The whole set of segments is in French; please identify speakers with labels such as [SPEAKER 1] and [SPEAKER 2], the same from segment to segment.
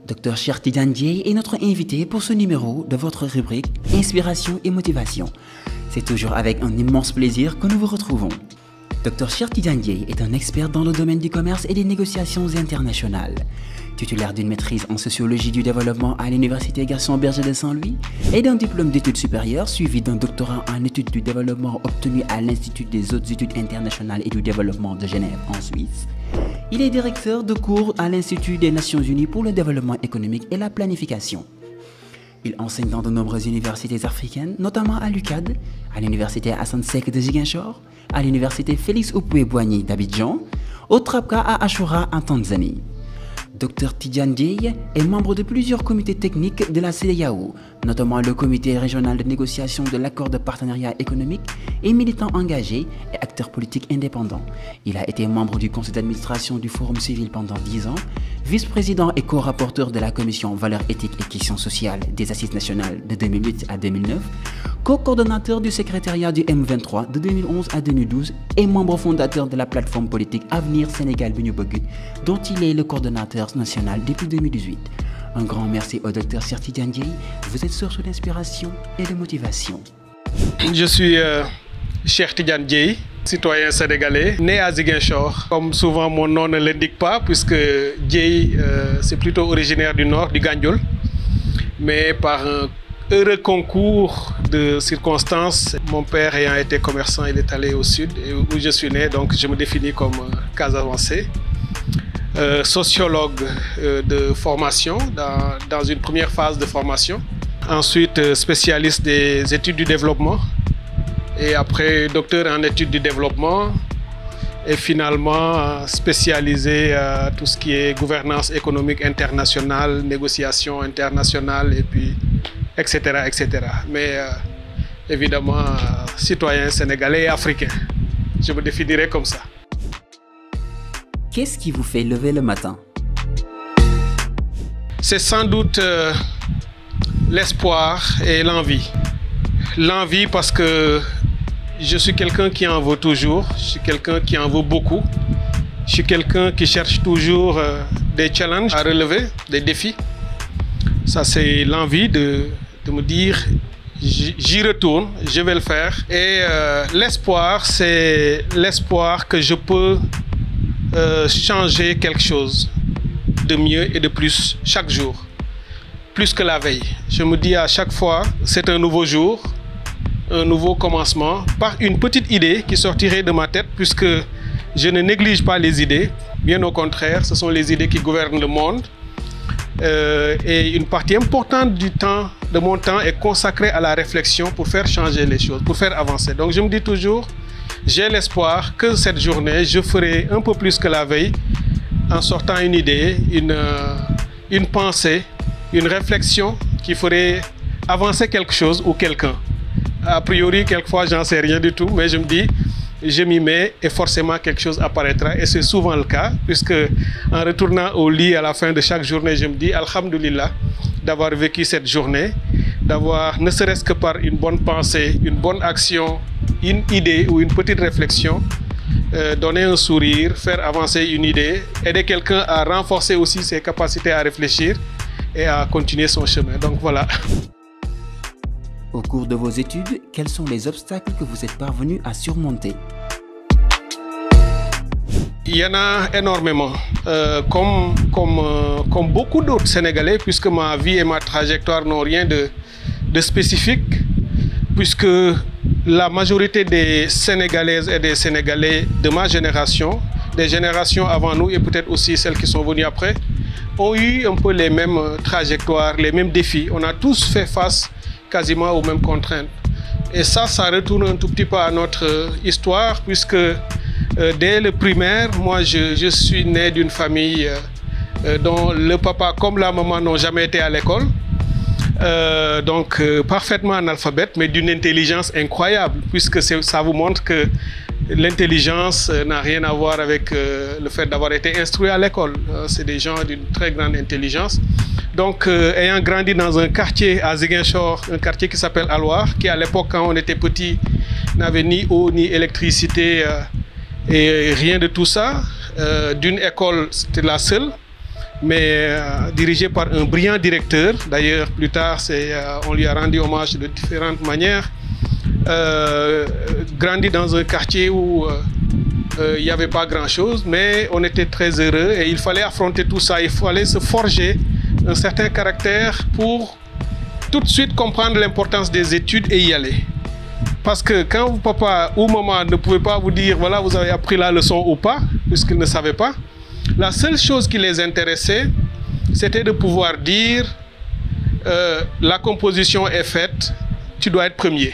[SPEAKER 1] Dr Cheikh Tidiane Dièye est notre invité pour ce numéro de votre rubrique Inspiration et motivation. C'est toujours avec un immense plaisir que nous vous retrouvons. Dr Cheikh Tidiane Dièye est un expert dans le domaine du commerce et des négociations internationales. Titulaire d'une maîtrise en sociologie du développement à l'université Gaston Berger de Saint-Louis et d'un diplôme d'études supérieures suivi d'un doctorat en études du développement obtenu à l'Institut des hautes études internationales et du développement de Genève en Suisse, il est directeur de cours à l'Institut des Nations Unies pour le développement économique et la planification. Il enseigne dans de nombreuses universités africaines, notamment à l'UCAD, à l'université Assane Seck de Ziguinchor, à l'université Félix Houphouët-Boigny d'Abidjan, au TRAPCA à Achoura en Tanzanie. Dr Tidiane Dièye est membre de plusieurs comités techniques de la CEDEAO, notamment le comité régional de négociation de l'accord de partenariat économique et militant engagé et acteur politique indépendant. Il a été membre du conseil d'administration du Forum civil pendant 10 ans, vice-président et co-rapporteur de la commission Valeurs éthiques et questions sociales des Assises nationales de 2008 à 2009, co-coordonnateur du secrétariat du M23 de 2011 à 2012 et membre fondateur de la plateforme politique Avenir Sénégal bi ñu bëgg, dont il est le coordonnateur national depuis 2018. Un grand merci au Dr Cheikh Tidiane Dièye. Vous êtes source d'inspiration et de motivation.
[SPEAKER 2] Je suis Cheikh Tidiane Dièye, citoyen sénégalais, né à Ziguinchor. Comme souvent mon nom ne l'indique pas, puisque Dièye c'est plutôt originaire du nord, du Gandiol. Mais par un heureux concours de circonstances, mon père ayant été commerçant, il est allé au sud, où je suis né, donc je me définis comme Casamançais. Sociologue de formation, dans une première phase de formation. Ensuite, spécialiste des études du développement. Et après, docteur en études du développement. Et finalement, spécialisé à tout ce qui est gouvernance économique internationale, négociation internationale, et puis, etc., etc. Mais évidemment, citoyen sénégalais et africain. Je me définirais comme ça.
[SPEAKER 1] Qu'est-ce qui vous fait lever le matin?
[SPEAKER 2] C'est sans doute l'espoir et l'envie. L'envie parce que je suis quelqu'un qui en veut toujours, je suis quelqu'un qui en veut beaucoup, je suis quelqu'un qui cherche toujours des challenges à relever, des défis. Ça, c'est l'envie de me dire j'y retourne, je vais le faire. Et l'espoir, c'est l'espoir que je peux changer quelque chose de mieux et de plus chaque jour, plus que la veille. Je me dis à chaque fois, c'est un nouveau jour, un nouveau commencement, par une petite idée qui sortirait de ma tête, puisque je ne néglige pas les idées, bien au contraire, ce sont les idées qui gouvernent le monde. Et une partie importante de mon temps est consacrée à la réflexion pour faire changer les choses, pour faire avancer. Donc je me dis toujours, j'ai l'espoir que cette journée, je ferai un peu plus que la veille en sortant une idée, une pensée, une réflexion qui ferait avancer quelque chose ou quelqu'un. A priori, quelquefois, j'en sais rien du tout, mais je me dis, je m'y mets et forcément quelque chose apparaîtra. Et c'est souvent le cas, puisque en retournant au lit à la fin de chaque journée, je me dis, Alhamdulillah, d'avoir vécu cette journée, d'avoir, ne serait-ce que par une bonne pensée, une bonne action, une idée ou une petite réflexion, donner un sourire, faire avancer une idée, aider quelqu'un à renforcer aussi ses capacités à réfléchir et à continuer son chemin. Donc voilà.
[SPEAKER 1] Au cours de vos études, quels sont les obstacles que vous êtes parvenu à surmonter?
[SPEAKER 2] Il y en a énormément, comme beaucoup d'autres Sénégalais, puisque ma vie et ma trajectoire n'ont rien de spécifique, puisque la majorité des Sénégalaises et des Sénégalais de ma génération, des générations avant nous et peut-être aussi celles qui sont venues après, ont eu un peu les mêmes trajectoires, les mêmes défis. On a tous fait face quasiment aux mêmes contraintes. Et ça retourne un tout petit peu à notre histoire, puisque dès le primaire, moi je suis né d'une famille dont le papa comme la maman n'ont jamais été à l'école. Donc parfaitement analphabète, mais d'une intelligence incroyable, puisque ça vous montre que l'intelligence n'a rien à voir avec le fait d'avoir été instruit à l'école. C'est des gens d'une très grande intelligence. Donc ayant grandi dans un quartier à Ziguinchor, un quartier qui s'appelle Alouar, qui à l'époque quand on était petit n'avait ni eau ni électricité et rien de tout ça, d'une école c'était la seule. mais dirigé par un brillant directeur. D'ailleurs, plus tard, on lui a rendu hommage de différentes manières. Grandi dans un quartier où il n'y avait pas grand-chose, mais on était très heureux et il fallait affronter tout ça. Il fallait se forger un certain caractère pour tout de suite comprendre l'importance des études et y aller. Parce que quand papa ou maman ne pouvaient pas vous dire, voilà, vous avez appris la leçon ou pas, puisqu'ils ne savaient pas, la seule chose qui les intéressait, c'était de pouvoir dire, la composition est faite, tu dois être premier.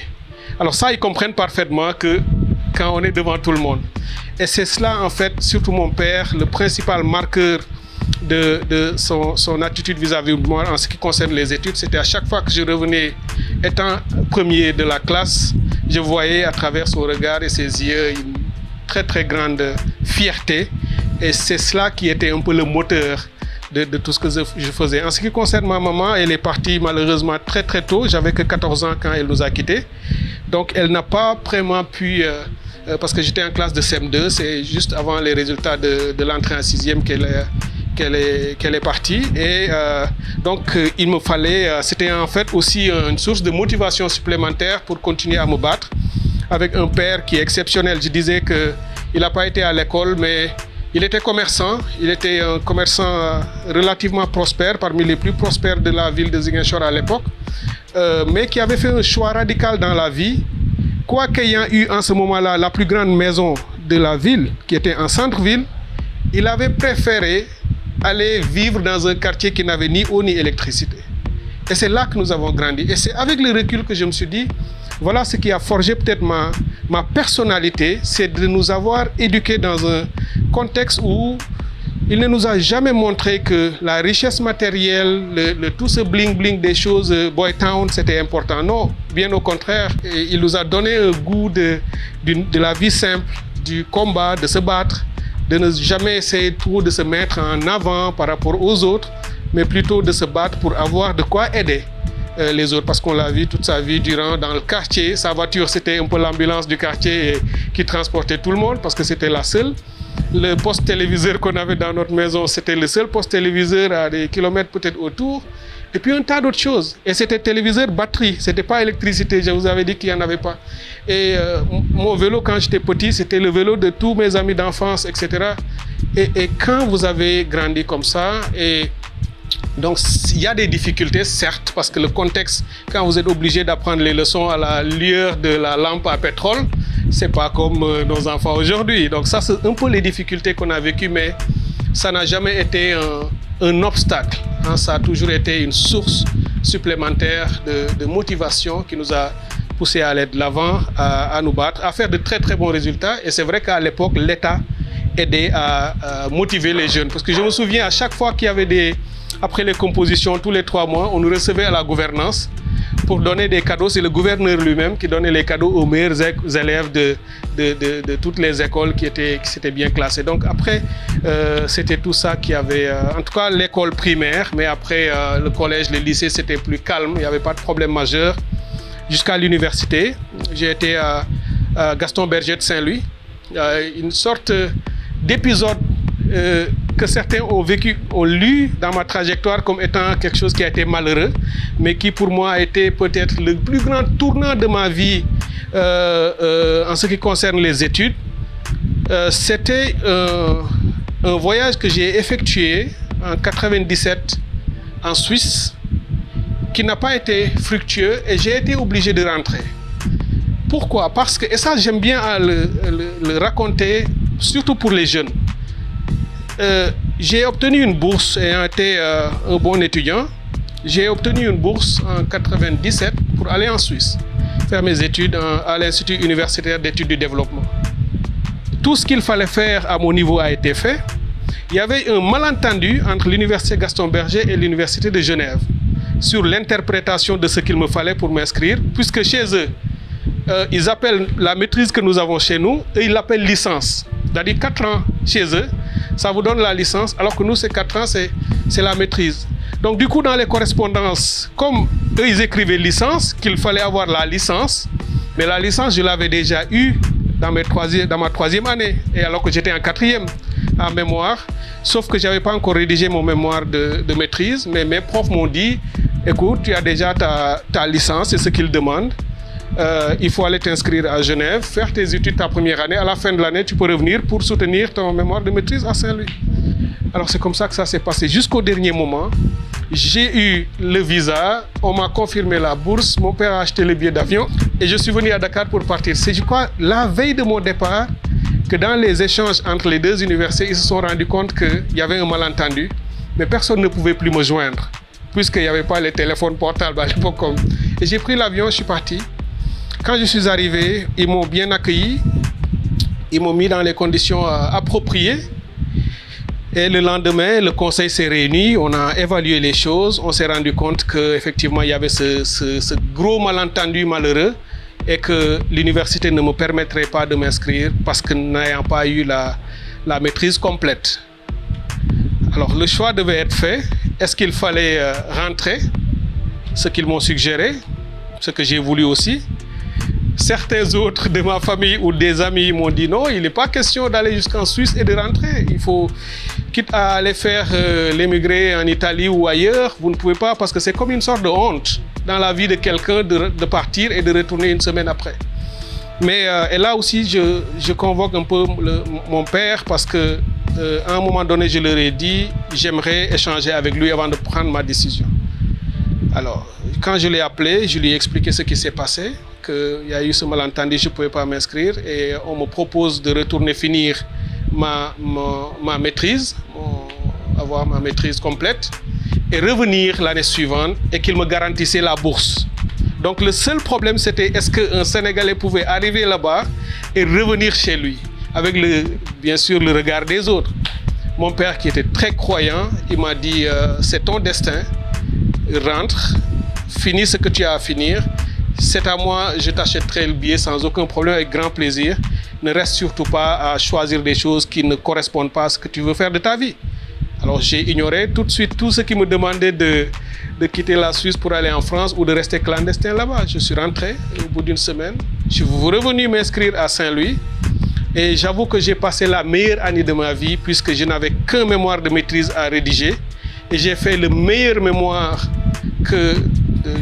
[SPEAKER 2] Alors ça, ils comprennent parfaitement que quand on est devant tout le monde. Et c'est cela, en fait, surtout mon père, le principal marqueur de son attitude vis-à-vis de moi en ce qui concerne les études. C'était à chaque fois que je revenais étant premier de la classe, je voyais à travers son regard et ses yeux une très très grande fierté. Et c'est cela qui était un peu le moteur de tout ce que je faisais. En ce qui concerne ma maman, elle est partie malheureusement très très tôt. J'avais que 14 ans quand elle nous a quittés. Donc elle n'a pas vraiment pu, parce que j'étais en classe de CM2, c'est juste avant les résultats de l'entrée en sixième qu'elle est partie. Et donc il me fallait, c'était en fait aussi une source de motivation supplémentaire pour continuer à me battre avec un père qui est exceptionnel. Je disais qu'il n'a pas été à l'école, mais il était commerçant. Il était un commerçant relativement prospère, parmi les plus prospères de la ville de Ziguinchor à l'époque, mais qui avait fait un choix radical dans la vie. Quoiqu'ayant eu en ce moment-là la plus grande maison de la ville, qui était en centre-ville, il avait préféré aller vivre dans un quartier qui n'avait ni eau ni électricité. Et c'est là que nous avons grandi. Et c'est avec le recul que je me suis dit, voilà ce qui a forgé peut-être ma personnalité, c'est de nous avoir éduqués dans un contexte où il ne nous a jamais montré que la richesse matérielle, tout ce bling-bling des choses, Boy Town, c'était important. Non, bien au contraire, il nous a donné un goût de la vie simple, du combat, de se battre, de ne jamais essayer trop de se mettre en avant par rapport aux autres, mais plutôt de se battre pour avoir de quoi aider les autres, parce qu'on l'a vu toute sa vie durant dans le quartier. Sa voiture, c'était un peu l'ambulance du quartier qui transportait tout le monde, parce que c'était la seule. Le poste téléviseur qu'on avait dans notre maison, c'était le seul poste téléviseur à des kilomètres peut-être autour. Et puis un tas d'autres choses. Et c'était téléviseur batterie, c'était pas électricité, je vous avais dit qu'il n'y en avait pas. Et mon vélo, quand j'étais petit, c'était le vélo de tous mes amis d'enfance, etc. Et quand vous avez grandi comme ça, et donc il y a des difficultés, certes, parce que le contexte, quand vous êtes obligé d'apprendre les leçons à la lueur de la lampe à pétrole, c'est pas comme nos enfants aujourd'hui. Donc ça, c'est un peu les difficultés qu'on a vécues, mais ça n'a jamais été un obstacle. Hein. Ça a toujours été une source supplémentaire de motivation qui nous a poussé à aller de l'avant, à nous battre, à faire de très très bons résultats. Et c'est vrai qu'à l'époque, l'État aidait à motiver les jeunes. Parce que je me souviens, à chaque fois qu'il y avait après les compositions, tous les 3 mois, on nous recevait à la gouvernance pour donner des cadeaux. C'est le gouverneur lui-même qui donnait les cadeaux aux meilleurs élèves de toutes les écoles qui s'étaient bien classées. Donc après, c'était tout ça qui avait... en tout cas, l'école primaire, mais après le collège, le lycée, c'était plus calme. Il n'y avait pas de problème majeur. Jusqu'à l'université, j'ai été à Gaston Berger de Saint-Louis. Une sorte d'épisode que certains ont lu dans ma trajectoire comme étant quelque chose qui a été malheureux, mais qui pour moi a été peut-être le plus grand tournant de ma vie en ce qui concerne les études. C'était un voyage que j'ai effectué en 97 en Suisse, qui n'a pas été fructueux, et j'ai été obligé de rentrer. Pourquoi? Parce que, et ça j'aime bien le raconter, surtout pour les jeunes. J'ai obtenu une bourse ayant été un bon étudiant. J'ai obtenu une bourse en 97 pour aller en Suisse, faire mes études à l'Institut universitaire d'études du développement. Tout ce qu'il fallait faire à mon niveau a été fait. Il y avait un malentendu entre l'Université Gaston Berger et l'Université de Genève sur l'interprétation de ce qu'il me fallait pour m'inscrire, puisque chez eux, ils appellent la maîtrise que nous avons chez nous, et ils l'appellent licence. C'est-à-dire 4 ans chez eux, ça vous donne la licence, alors que nous, c'est 4 ans, c'est la maîtrise. Donc du coup, dans les correspondances, comme eux, ils écrivaient licence, qu'il fallait avoir la licence, mais la licence, je l'avais déjà eue dans ma 3e année, et alors que j'étais en 4e. en mémoire, sauf que je n'avais pas encore rédigé mon mémoire de maîtrise, mais mes profs m'ont dit, écoute, tu as déjà ta licence, c'est ce qu'ils demandent. Il faut aller t'inscrire à Genève, faire tes études ta première année. À la fin de l'année, tu peux revenir pour soutenir ton mémoire de maîtrise à Saint-Louis. Alors c'est comme ça que ça s'est passé. Jusqu'au dernier moment, j'ai eu le visa, on m'a confirmé la bourse, mon père a acheté le billet d'avion et je suis venu à Dakar pour partir. C'est, je crois, la veille de mon départ, que dans les échanges entre les deux universités, ils se sont rendus compte qu'il y avait un malentendu, mais personne ne pouvait plus me joindre, puisqu'il n'y avait pas les téléphones portables à l'époque. Et j'ai pris l'avion, je suis parti. Quand je suis arrivé, ils m'ont bien accueilli, ils m'ont mis dans les conditions appropriées. Et le lendemain, le conseil s'est réuni, on a évalué les choses, on s'est rendu compte qu'effectivement il y avait ce gros malentendu malheureux et que l'université ne me permettrait pas de m'inscrire parce que n'ayant pas eu la maîtrise complète. Alors le choix devait être fait. Est-ce qu'il fallait rentrer? Ce qu'ils m'ont suggéré, ce que j'ai voulu aussi. Certains autres de ma famille ou des amis m'ont dit non, il n'est pas question d'aller jusqu'en Suisse et de rentrer. Il faut, quitte à aller faire l'émigré en Italie ou ailleurs, vous ne pouvez pas parce que c'est comme une sorte de honte dans la vie de quelqu'un de partir et de retourner une semaine après. Mais et là aussi, je convoque un peu mon père parce que à un moment donné, je leur ai dit, j'aimerais échanger avec lui avant de prendre ma décision. Alors, quand je l'ai appelé, je lui ai expliqué ce qui s'est passé, qu'il y a eu ce malentendu, je ne pouvais pas m'inscrire et on me propose de retourner finir ma maîtrise, avoir ma maîtrise complète et revenir l'année suivante et qu'il me garantissait la bourse. Donc le seul problème c'était est-ce qu'un Sénégalais pouvait arriver là-bas et revenir chez lui avec bien sûr le regard des autres. Mon père qui était très croyant, il m'a dit c'est ton destin, rentre, finis ce que tu as à finir. C'est à moi, je t'achèterai le billet sans aucun problème, avec grand plaisir. Ne reste surtout pas à choisir des choses qui ne correspondent pas à ce que tu veux faire de ta vie. Alors j'ai ignoré tout de suite tout ce qui me demandait de quitter la Suisse pour aller en France ou de rester clandestin là-bas. Je suis rentré au bout d'une semaine. Je suis revenu m'inscrire à Saint-Louis. Et j'avoue que j'ai passé la meilleure année de ma vie puisque je n'avais qu'un mémoire de maîtrise à rédiger. Et j'ai fait le meilleur mémoire que...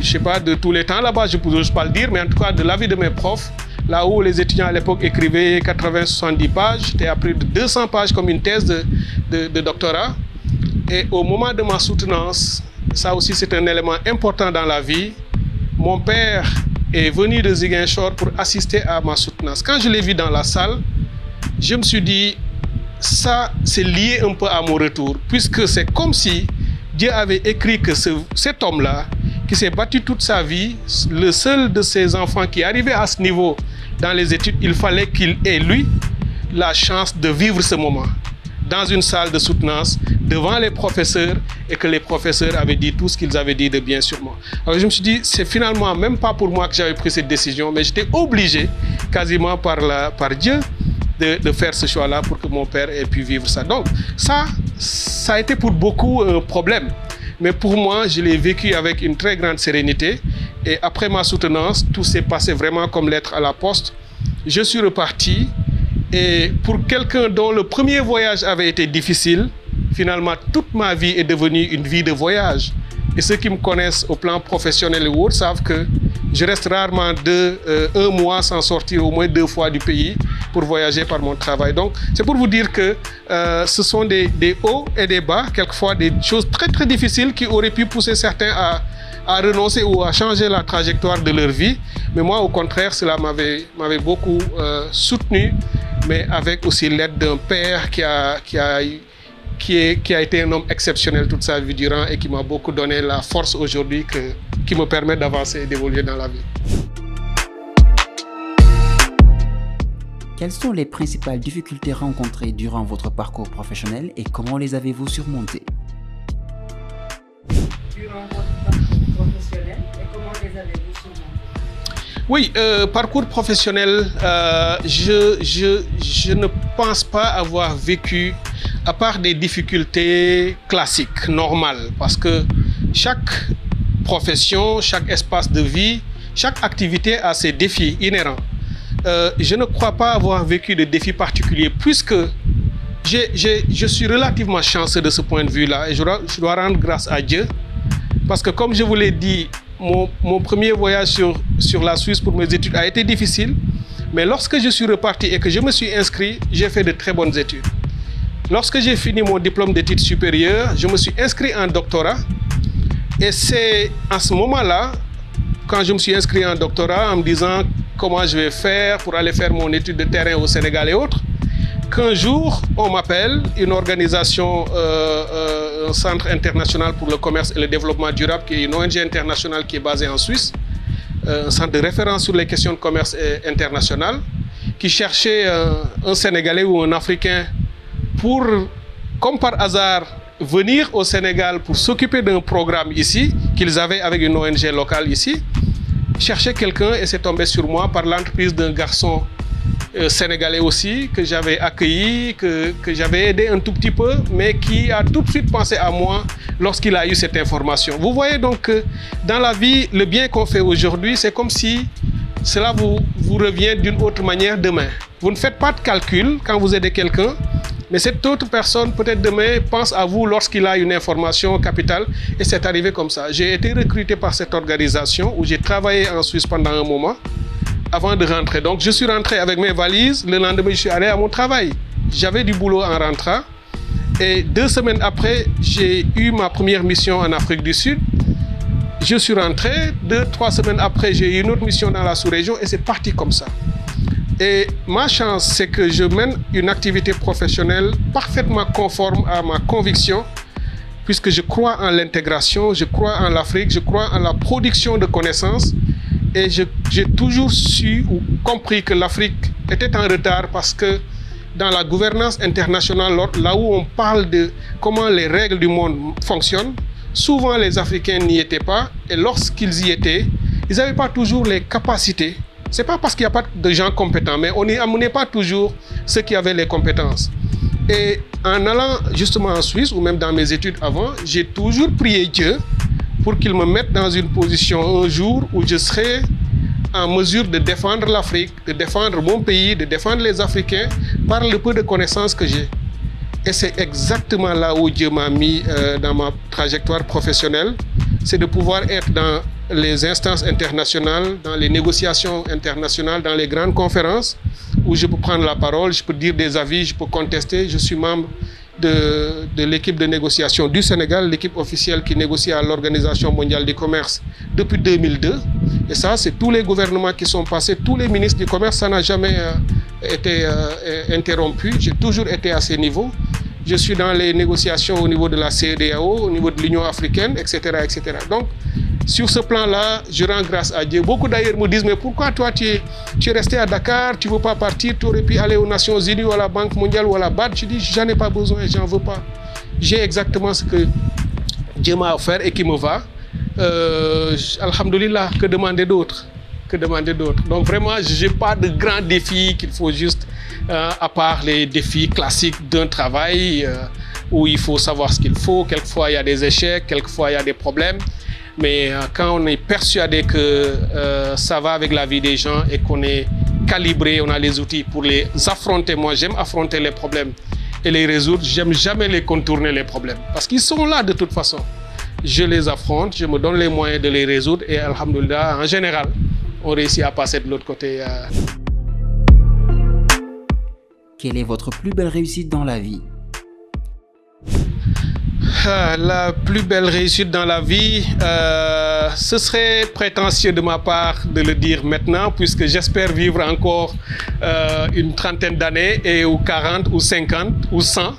[SPEAKER 2] je sais pas, de tous les temps là-bas, je ne peux pas le dire, mais en tout cas de l'avis de mes profs, là où les étudiants à l'époque écrivaient 80-70 pages, j'étais à plus de 200 pages comme une thèse de doctorat. Et au moment de ma soutenance, ça aussi c'est un élément important dans la vie, mon père est venu de Ziguinchor pour assister à ma soutenance. Quand je l'ai vu dans la salle, je me suis dit, ça c'est lié un peu à mon retour, puisque c'est comme si Dieu avait écrit que cet homme-là, qui s'est battu toute sa vie, le seul de ses enfants qui arrivait à ce niveau dans les études, il fallait qu'il ait, lui, la chance de vivre ce moment dans une salle de soutenance, devant les professeurs, et que les professeurs avaient dit tout ce qu'ils avaient dit de bien sur moi. Alors je me suis dit, c'est finalement même pas pour moi que j'avais pris cette décision, mais j'étais obligé, quasiment par Dieu, de faire ce choix-là pour que mon père ait pu vivre ça. Donc ça a été pour beaucoup un problème. Mais pour moi, je l'ai vécu avec une très grande sérénité. Et après ma soutenance, tout s'est passé vraiment comme lettre à la poste. Je suis reparti. Et pour quelqu'un dont le premier voyage avait été difficile, finalement, toute ma vie est devenue une vie de voyage. Et ceux qui me connaissent au plan professionnel et autres savent que je reste rarement un mois sans sortir au moins 2 fois du pays pour voyager par mon travail. Donc, c'est pour vous dire que ce sont des hauts et des bas, quelquefois des choses très très difficiles qui auraient pu pousser certains à renoncer ou à changer la trajectoire de leur vie. Mais moi, au contraire, cela m'avait beaucoup soutenu, mais avec aussi l'aide d'un père qui a été un homme exceptionnel toute sa vie durant et qui m'a beaucoup donné la force aujourd'hui qui me permet d'avancer et d'évoluer dans la vie.
[SPEAKER 1] Quelles sont les principales difficultés rencontrées durant votre parcours professionnel et comment les avez-vous surmontées?
[SPEAKER 3] Durant votre parcours professionnel et comment les avez-vous surmontées?
[SPEAKER 2] Oui, parcours professionnel, je ne pense pas avoir vécu, à part des difficultés classiques, normales, parce que chaque profession, chaque espace de vie, chaque activité a ses défis inhérents. Je ne crois pas avoir vécu de défis particuliers, puisque je suis relativement chanceux de ce point de vue-là et je dois rendre grâce à Dieu parce que comme je vous l'ai dit, mon premier voyage sur la Suisse pour mes études a été difficile, mais lorsque je suis reparti et que je me suis inscrit, j'ai fait de très bonnes études. Lorsque j'ai fini mon diplôme d'études supérieures, je me suis inscrit en doctorat et c'est à ce moment-là, quand je me suis inscrit en doctorat en me disant comment je vais faire pour aller faire mon étude de terrain au Sénégal et autres, qu'un jour, on m'appelle, une organisation, un centre international pour le commerce et le développement durable, qui est une ONG internationale qui est basée en Suisse, un centre de référence sur les questions de commerce international, qui cherchait un Sénégalais ou un Africain pour, comme par hasard, venir au Sénégal pour s'occuper d'un programme ici, qu'ils avaient avec une ONG locale ici, chercher quelqu'un et c'est tombé sur moi par l'entreprise d'un garçon sénégalais aussi, que j'avais accueilli, que j'avais aidé un tout petit peu, mais qui a tout de suite pensé à moi lorsqu'il a eu cette information. Vous voyez donc que dans la vie, le bien qu'on fait aujourd'hui, c'est comme si cela vous revient d'une autre manière demain. Vous ne faites pas de calcul quand vous aidez quelqu'un, mais cette autre personne, peut-être demain, pense à vous lorsqu'il a une information capitale et c'est arrivé comme ça. J'ai été recruté par cette organisation où j'ai travaillé en Suisse pendant un moment avant de rentrer. Donc je suis rentré avec mes valises, le lendemain je suis allé à mon travail. J'avais du boulot en rentrant et 2 semaines après, j'ai eu ma première mission en Afrique du Sud. Je suis rentré, 2-3 semaines après, j'ai eu une autre mission dans la sous-région et c'est parti comme ça. Et ma chance, c'est que je mène une activité professionnelle parfaitement conforme à ma conviction, puisque je crois en l'intégration, je crois en l'Afrique, je crois en la production de connaissances. Et j'ai toujours su ou compris que l'Afrique était en retard parce que dans la gouvernance internationale, là où on parle de comment les règles du monde fonctionnent, souvent les Africains n'y étaient pas. Et lorsqu'ils y étaient, ils n'avaient pas toujours les capacités. Ce n'est pas parce qu'il n'y a pas de gens compétents, mais on n'amenait pas toujours ceux qui avaient les compétences. Et en allant justement en Suisse, ou même dans mes études avant, j'ai toujours prié Dieu pour qu'il me mette dans une position un jour où je serai en mesure de défendre l'Afrique, de défendre mon pays, de défendre les Africains par le peu de connaissances que j'ai. Et c'est exactement là où Dieu m'a mis dans ma trajectoire professionnelle, c'est de pouvoir être dans les instances internationales, dans les négociations internationales, dans les grandes conférences où je peux prendre la parole, je peux dire des avis, je peux contester. Je suis membre de l'équipe de négociation du Sénégal, l'équipe officielle qui négocie à l'Organisation mondiale du commerce depuis 2002. Et ça, c'est tous les gouvernements qui sont passés, tous les ministres du commerce, ça n'a jamais été interrompu. J'ai toujours été à ces niveaux. Je suis dans les négociations au niveau de la CEDEAO, au niveau de l'Union africaine, etc., etc. Donc, sur ce plan-là, je rends grâce à Dieu. Beaucoup d'ailleurs me disent, mais pourquoi toi tu es resté à Dakar, tu ne veux pas partir, tu aurais pu aller aux Nations Unies ou à la Banque mondiale ou à la BAD. Je dis, j'en ai pas besoin, j'en veux pas. J'ai exactement ce que Dieu m'a offert et qui me va. Alhamdoulilah, que demander d'autre? Que demander d'autre? Donc vraiment, je n'ai pas de grands défis qu'il faut juste, à part les défis classiques d'un travail où il faut savoir ce qu'il faut. Quelquefois, il y a des échecs, quelquefois, il y a des problèmes. Mais quand on est persuadé que ça va avec la vie des gens et qu'on est calibré, on a les outils pour les affronter. Moi, j'aime affronter les problèmes et les résoudre. J'aime jamais les contourner, les problèmes. Parce qu'ils sont là de toute façon. Je les affronte, je me donne les moyens de les résoudre et alhamdoulilah, en général, on réussit à passer de l'autre côté.
[SPEAKER 1] Quelle est votre plus belle réussite dans la vie?
[SPEAKER 2] La plus belle réussite dans la vie, ce serait prétentieux de ma part de le dire maintenant, puisque j'espère vivre encore une trentaine d'années, ou 40, ou 50, ou 100.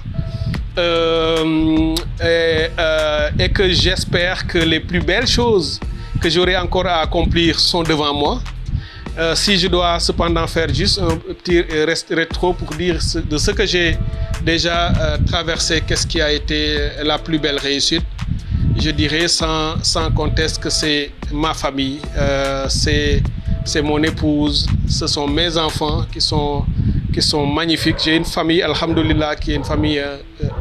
[SPEAKER 2] Et que j'espère que les plus belles choses que j'aurai encore à accomplir sont devant moi. Si je dois cependant faire juste un petit rétro pour dire de ce que j'ai déjà traversé, qu'est-ce qui a été la plus belle réussite, je dirais sans conteste que c'est ma famille, c'est mon épouse, ce sont mes enfants qui sont magnifiques. J'ai une famille, alhamdoulilah, qui est une famille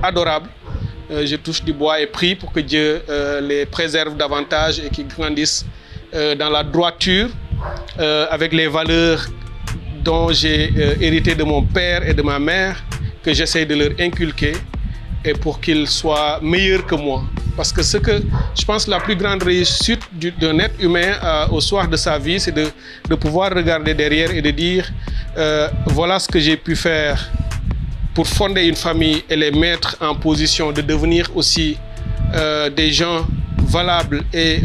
[SPEAKER 2] adorable. Je touche du bois et prie pour que Dieu les préserve davantage et qu'ils grandissent dans la droiture, avec les valeurs dont j'ai hérité de mon père et de ma mère, que que j'essaie de leur inculquer et pour qu'ils soient meilleurs que moi. Parce que ce que je pense la plus grande réussite d'un être humain au soir de sa vie, c'est de pouvoir regarder derrière et de dire voilà ce que j'ai pu faire pour fonder une famille et les mettre en position de devenir aussi des gens valables et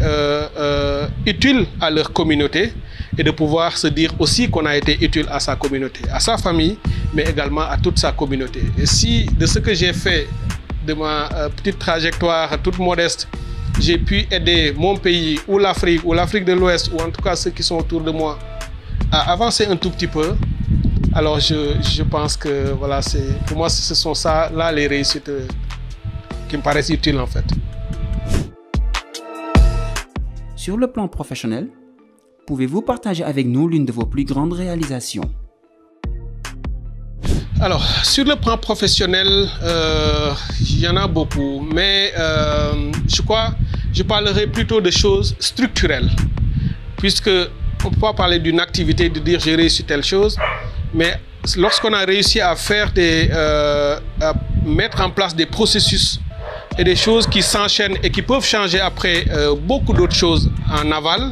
[SPEAKER 2] utiles à leur communauté, et de pouvoir se dire aussi qu'on a été utile à sa communauté, à sa famille, mais également à toute sa communauté. Et si de ce que j'ai fait, de ma petite trajectoire toute modeste, j'ai pu aider mon pays ou l'Afrique de l'Ouest, ou en tout cas ceux qui sont autour de moi, à avancer un tout petit peu, alors je pense que voilà, pour moi ce sont ça là les réussites qui me paraissent utiles en fait.
[SPEAKER 1] Sur le plan professionnel, pouvez-vous partager avec nous l'une de vos plus grandes réalisations?
[SPEAKER 2] Alors, sur le plan professionnel, il y en a beaucoup, mais je parlerai plutôt de choses structurelles, puisque on ne peut pas parler d'une activité, de dire j'ai réussi telle chose, mais lorsqu'on a réussi à mettre en place des processus et des choses qui s'enchaînent et qui peuvent changer après beaucoup d'autres choses en aval,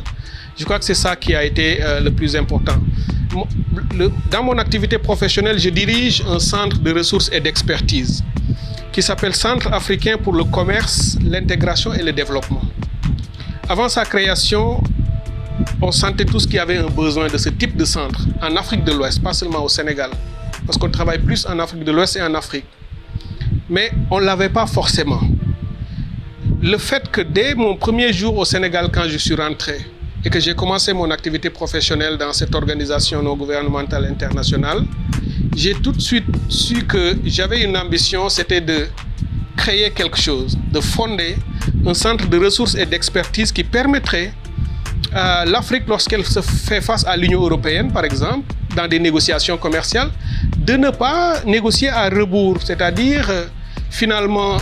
[SPEAKER 2] je crois que c'est ça qui a été le plus important. Dans mon activité professionnelle, je dirige un centre de ressources et d'expertise qui s'appelle Centre africain pour le commerce, l'intégration et le développement. Avant sa création, on sentait tous qu'il y avait un besoin de ce type de centre en Afrique de l'Ouest, pas seulement au Sénégal, parce qu'on travaille plus en Afrique de l'Ouest et en Afrique. Mais on ne l'avait pas forcément. Le fait que dès mon premier jour au Sénégal, quand je suis rentré, et que j'ai commencé mon activité professionnelle dans cette organisation non gouvernementale internationale, j'ai tout de suite su que j'avais une ambition, c'était de créer quelque chose, de fonder un centre de ressources et d'expertise qui permettrait à l'Afrique, lorsqu'elle se fait face à l'Union européenne, par exemple, dans des négociations commerciales, de ne pas négocier à rebours, c'est-à-dire finalement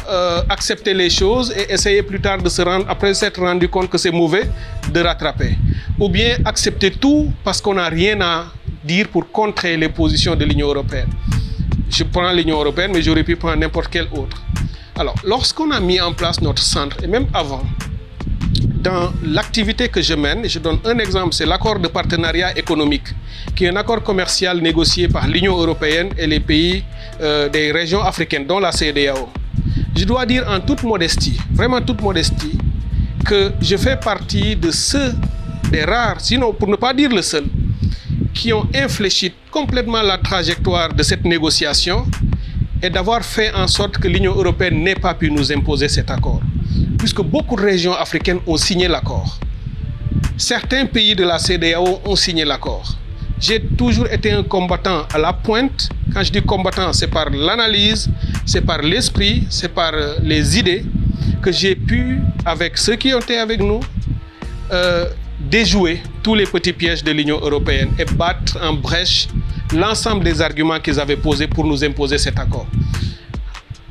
[SPEAKER 2] accepter les choses et essayer plus tard de se rendre, après s'être rendu compte que c'est mauvais, de rattraper. Ou bien accepter tout parce qu'on n'a rien à dire pour contrer les positions de l'Union européenne. Je prends l'Union européenne, mais j'aurais pu prendre n'importe quelle autre. Alors, lorsqu'on a mis en place notre centre, et même avant, dans l'activité que je mène, je donne un exemple, c'est l'accord de partenariat économique, qui est un accord commercial négocié par l'Union européenne et les pays des régions africaines, dont la CEDEAO. Je dois dire en toute modestie, vraiment toute modestie, que je fais partie de ceux, des rares, sinon pour ne pas dire le seul, qui ont infléchi complètement la trajectoire de cette négociation et d'avoir fait en sorte que l'Union européenne n'ait pas pu nous imposer cet accord. Puisque beaucoup de régions africaines ont signé l'accord. Certains pays de la CEDEAO ont signé l'accord. J'ai toujours été un combattant à la pointe. Quand je dis combattant, c'est par l'analyse, c'est par l'esprit, c'est par les idées que j'ai pu, avec ceux qui ont été avec nous, déjouer tous les petits pièges de l'Union européenne et battre en brèche l'ensemble des arguments qu'ils avaient posés pour nous imposer cet accord.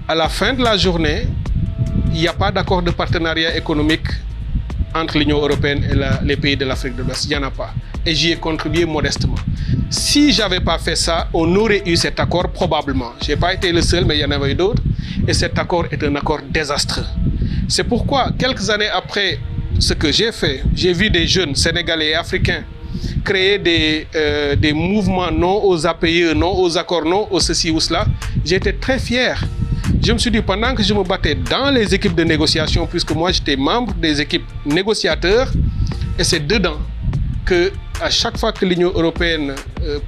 [SPEAKER 2] À la fin de la journée, il n'y a pas d'accord de partenariat économique entre l'Union européenne et les pays de l'Afrique de l'Ouest. Il n'y en a pas. Et j'y ai contribué modestement. Si je n'avais pas fait ça, on aurait eu cet accord probablement. Je n'ai pas été le seul, mais il y en avait d'autres. Et cet accord est un accord désastreux. C'est pourquoi, quelques années après ce que j'ai fait, j'ai vu des jeunes sénégalais et africains créer des mouvements non aux APE, non aux accords, non aux ceci ou cela. J'étais très fier. Je me suis dit, pendant que je me battais dans les équipes de négociation, puisque moi j'étais membre des équipes négociateurs, et c'est dedans que à chaque fois que l'Union européenne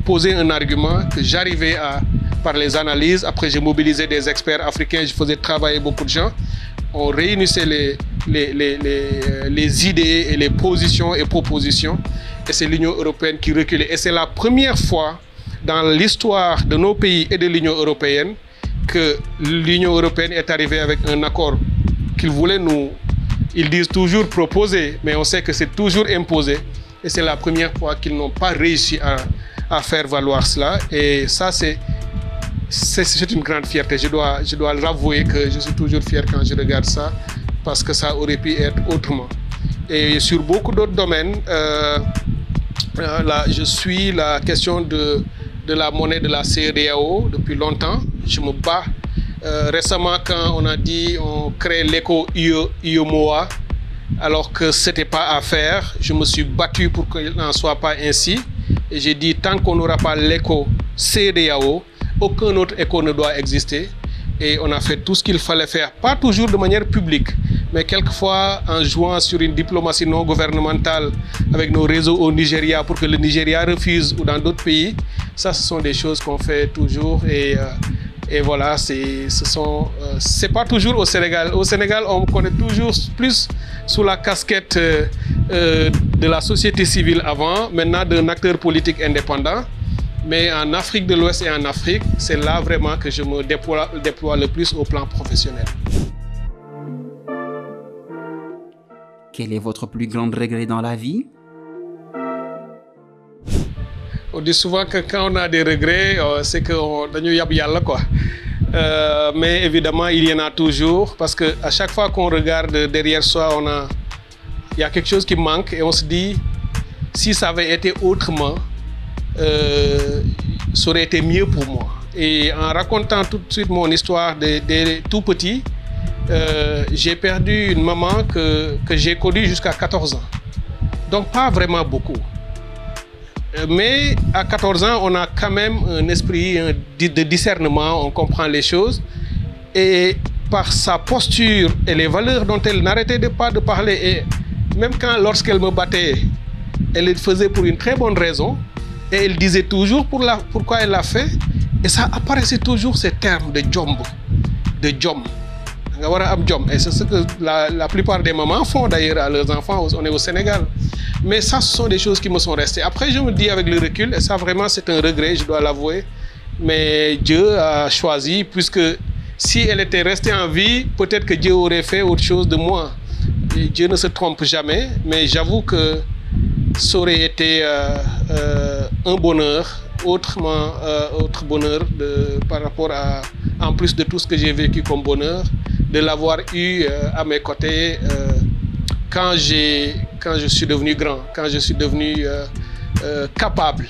[SPEAKER 2] posait un argument, que j'arrivais par les analyses, après je mobilisais des experts africains, je faisais travailler beaucoup de gens, on réunissait les idées et les positions et propositions, et c'est l'Union européenne qui reculait. Et c'est la première fois dans l'histoire de nos pays et de l'Union européenne que l'Union européenne est arrivée avec un accord qu'ils voulaient ils disent toujours proposer, mais on sait que c'est toujours imposé. Et c'est la première fois qu'ils n'ont pas réussi à faire valoir cela. Et ça, c'est une grande fierté. Je dois l'avouer que je suis toujours fier quand je regarde ça, parce que ça aurait pu être autrement. Et sur beaucoup d'autres domaines, là, je suis la question de de la monnaie de la CEDEAO depuis longtemps. Je me bats. Récemment, quand on a dit on crée l'éco-IOMOA, alors que ce n'était pas à faire, je me suis battu pour qu'il n'en soit pas ainsi. Et j'ai dit, tant qu'on n'aura pas l'éco-CEDEAO, aucun autre éco ne doit exister. Et on a fait tout ce qu'il fallait faire, pas toujours de manière publique, mais quelquefois en jouant sur une diplomatie non gouvernementale avec nos réseaux au Nigeria pour que le Nigeria refuse, ou dans d'autres pays. Ça, ce sont des choses qu'on fait toujours. Et voilà, c'est pas toujours au Sénégal. Au Sénégal, on me connaît toujours plus sous la casquette de la société civile avant, maintenant d'un acteur politique indépendant. Mais en Afrique de l'Ouest et en Afrique, c'est là vraiment que je me déploie le plus au plan professionnel.
[SPEAKER 1] Quel est votre plus grand regret dans la vie?
[SPEAKER 2] On dit souvent que quand on a des regrets, c'est qu'on dañu yab yalla quoi. Mais évidemment, il y en a toujours parce que à chaque fois qu'on regarde derrière soi, il y a quelque chose qui manque et on se dit si ça avait été autrement, ça aurait été mieux pour moi. Et en racontant tout de suite mon histoire de tout petit, j'ai perdu une maman que j'ai connue jusqu'à 14 ans. Donc pas vraiment beaucoup. Mais à 14 ans, on a quand même un esprit de discernement, on comprend les choses. Et par sa posture et les valeurs dont elle n'arrêtait pas de parler, et même lorsqu'elle me battait, elle le faisait pour une très bonne raison. Et elle disait toujours pourquoi elle l'a fait. Et ça apparaissait toujours ces termes de jombo, de jom. Et c'est ce que la plupart des mamans font d'ailleurs à leurs enfants. On est au Sénégal. Mais ça, ce sont des choses qui me sont restées. Après, je me dis avec le recul, et ça vraiment c'est un regret, je dois l'avouer. Mais Dieu a choisi, puisque si elle était restée en vie, peut-être que Dieu aurait fait autre chose de moi. Et Dieu ne se trompe jamais, mais j'avoue que ça aurait été un bonheur, autre bonheur par rapport à, en plus de tout ce que j'ai vécu comme bonheur, de l'avoir eu à mes côtés quand je suis devenu grand, quand je suis devenu capable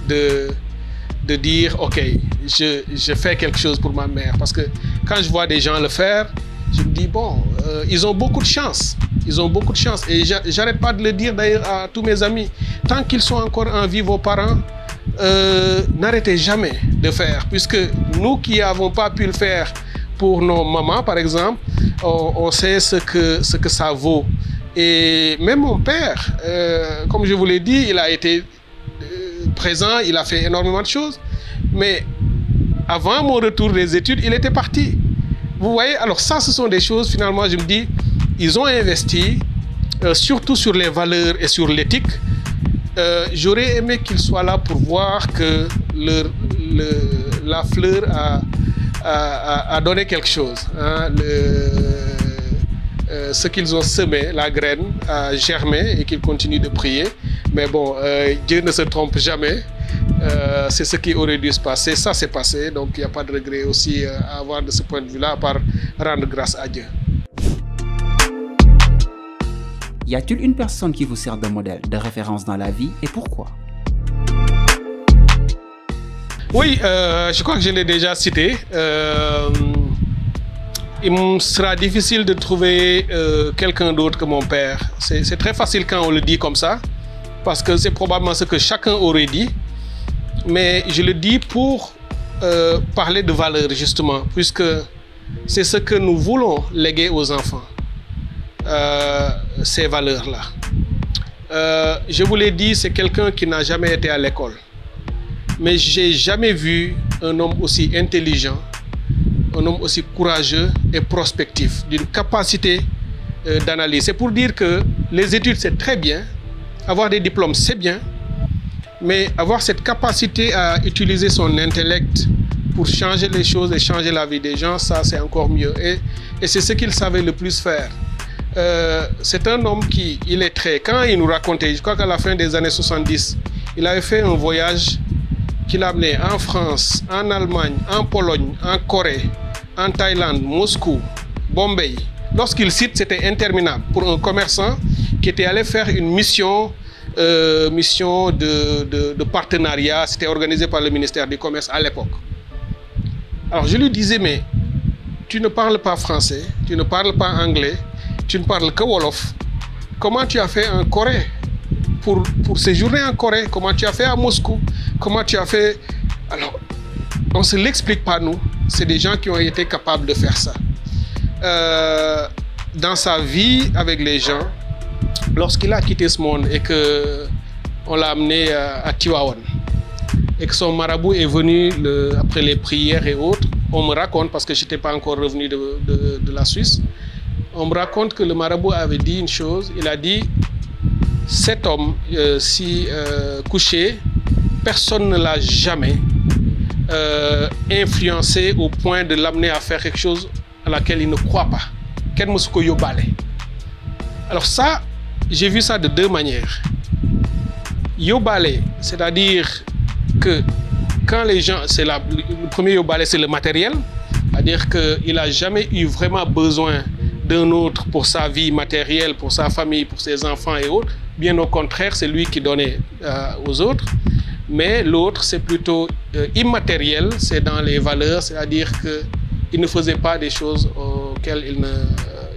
[SPEAKER 2] de dire ok, je fais quelque chose pour ma mère. Parce que quand je vois des gens le faire, je me dis bon, ils ont beaucoup de chance. Ils ont beaucoup de chance. Et j'arrête pas de le dire d'ailleurs à tous mes amis. Tant qu'ils sont encore en vie, vos parents, n'arrêtez jamais de faire. Puisque nous qui n'avons pas pu le faire pour nos mamans, par exemple, on sait ce que ça vaut. Et même mon père, comme je vous l'ai dit, il a été présent, il a fait énormément de choses. Mais avant mon retour des études, il était parti. Vous voyez, alors ça, ce sont des choses, finalement, je me dis, ils ont investi, surtout sur les valeurs et sur l'éthique. J'aurais aimé qu'ils soient là pour voir que la fleur a donné quelque chose. Hein, ce qu'ils ont semé, la graine, a germé et qu'ils continuent de prier. Mais bon, Dieu ne se trompe jamais. C'est ce qui aurait dû se passer. Ça s'est passé, donc il n'y a pas de regret aussi à avoir de ce point de vue-là, à part rendre grâce à Dieu.
[SPEAKER 1] Y a-t-il une personne qui vous sert de modèle, de référence dans la vie et pourquoi?
[SPEAKER 2] Oui, je crois que je l'ai déjà cité. Il me sera difficile de trouver quelqu'un d'autre que mon père. C'est très facile quand on le dit comme ça, parce que c'est probablement ce que chacun aurait dit. Mais je le dis pour parler de valeurs, justement, puisque c'est ce que nous voulons léguer aux enfants. Ces valeurs-là. Je vous l'ai dit, c'est quelqu'un qui n'a jamais été à l'école. Mais j'ai jamais vu un homme aussi intelligent, un homme aussi courageux et prospectif, d'une capacité d'analyse. C'est pour dire que les études, c'est très bien, avoir des diplômes, c'est bien, mais avoir cette capacité à utiliser son intellect pour changer les choses et changer la vie des gens, ça, c'est encore mieux. Et c'est ce qu'il savait le plus faire. C'est un homme qui, quand il nous racontait, je crois qu'à la fin des années 70, il avait fait un voyage qu'il a amené en France, en Allemagne, en Pologne, en Corée, en Thaïlande, Moscou, Bombay. Lorsqu'il cite, c'était interminable pour un commerçant qui était allé faire une mission mission de partenariat. C'était organisé par le ministère du Commerce à l'époque. Alors je lui disais, mais tu ne parles pas français, tu ne parles pas anglais, tu ne parles que Wolof. Comment tu as fait en Corée pour séjourner en Corée? Comment tu as fait à Moscou? Comment tu as fait? Alors, on ne se l'explique pas, nous. C'est des gens qui ont été capables de faire ça. Dans sa vie avec les gens, lorsqu'il a quitté ce monde et qu'on l'a amené à Tivaouane, et que son marabout est venu après les prières et autres, on me raconte, parce que je n'étais pas encore revenu de la Suisse, on me raconte que le marabout avait dit une chose. Il a dit, cet homme, si couché, personne ne l'a jamais influencé au point de l'amener à faire quelque chose à laquelle il ne croit pas. Alors ça, j'ai vu ça de deux manières. Yobale, c'est-à-dire que quand les gens, le premier yobale, c'est le matériel, c'est-à-dire qu'il n'a jamais eu vraiment besoin d'un autre pour sa vie matérielle, pour sa famille, pour ses enfants et autres. Bien au contraire, c'est lui qui donnait aux autres. Mais l'autre, c'est plutôt immatériel, c'est dans les valeurs, c'est-à-dire qu'il ne faisait pas des choses auxquelles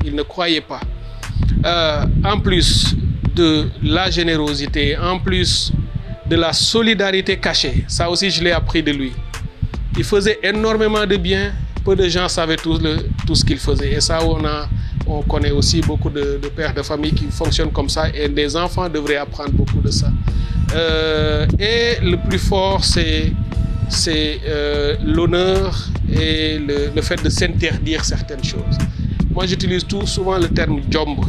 [SPEAKER 2] il ne croyait pas. En plus de la générosité, en plus de la solidarité cachée, ça aussi je l'ai appris de lui. Il faisait énormément de bien, peu de gens savaient tout ce qu'il faisait. Et ça, on connaît aussi beaucoup de pères de famille qui fonctionnent comme ça, et des enfants devraient apprendre beaucoup de ça. Et le plus fort, c'est l'honneur et le fait de s'interdire certaines choses. Moi, j'utilise souvent le terme « jomb »,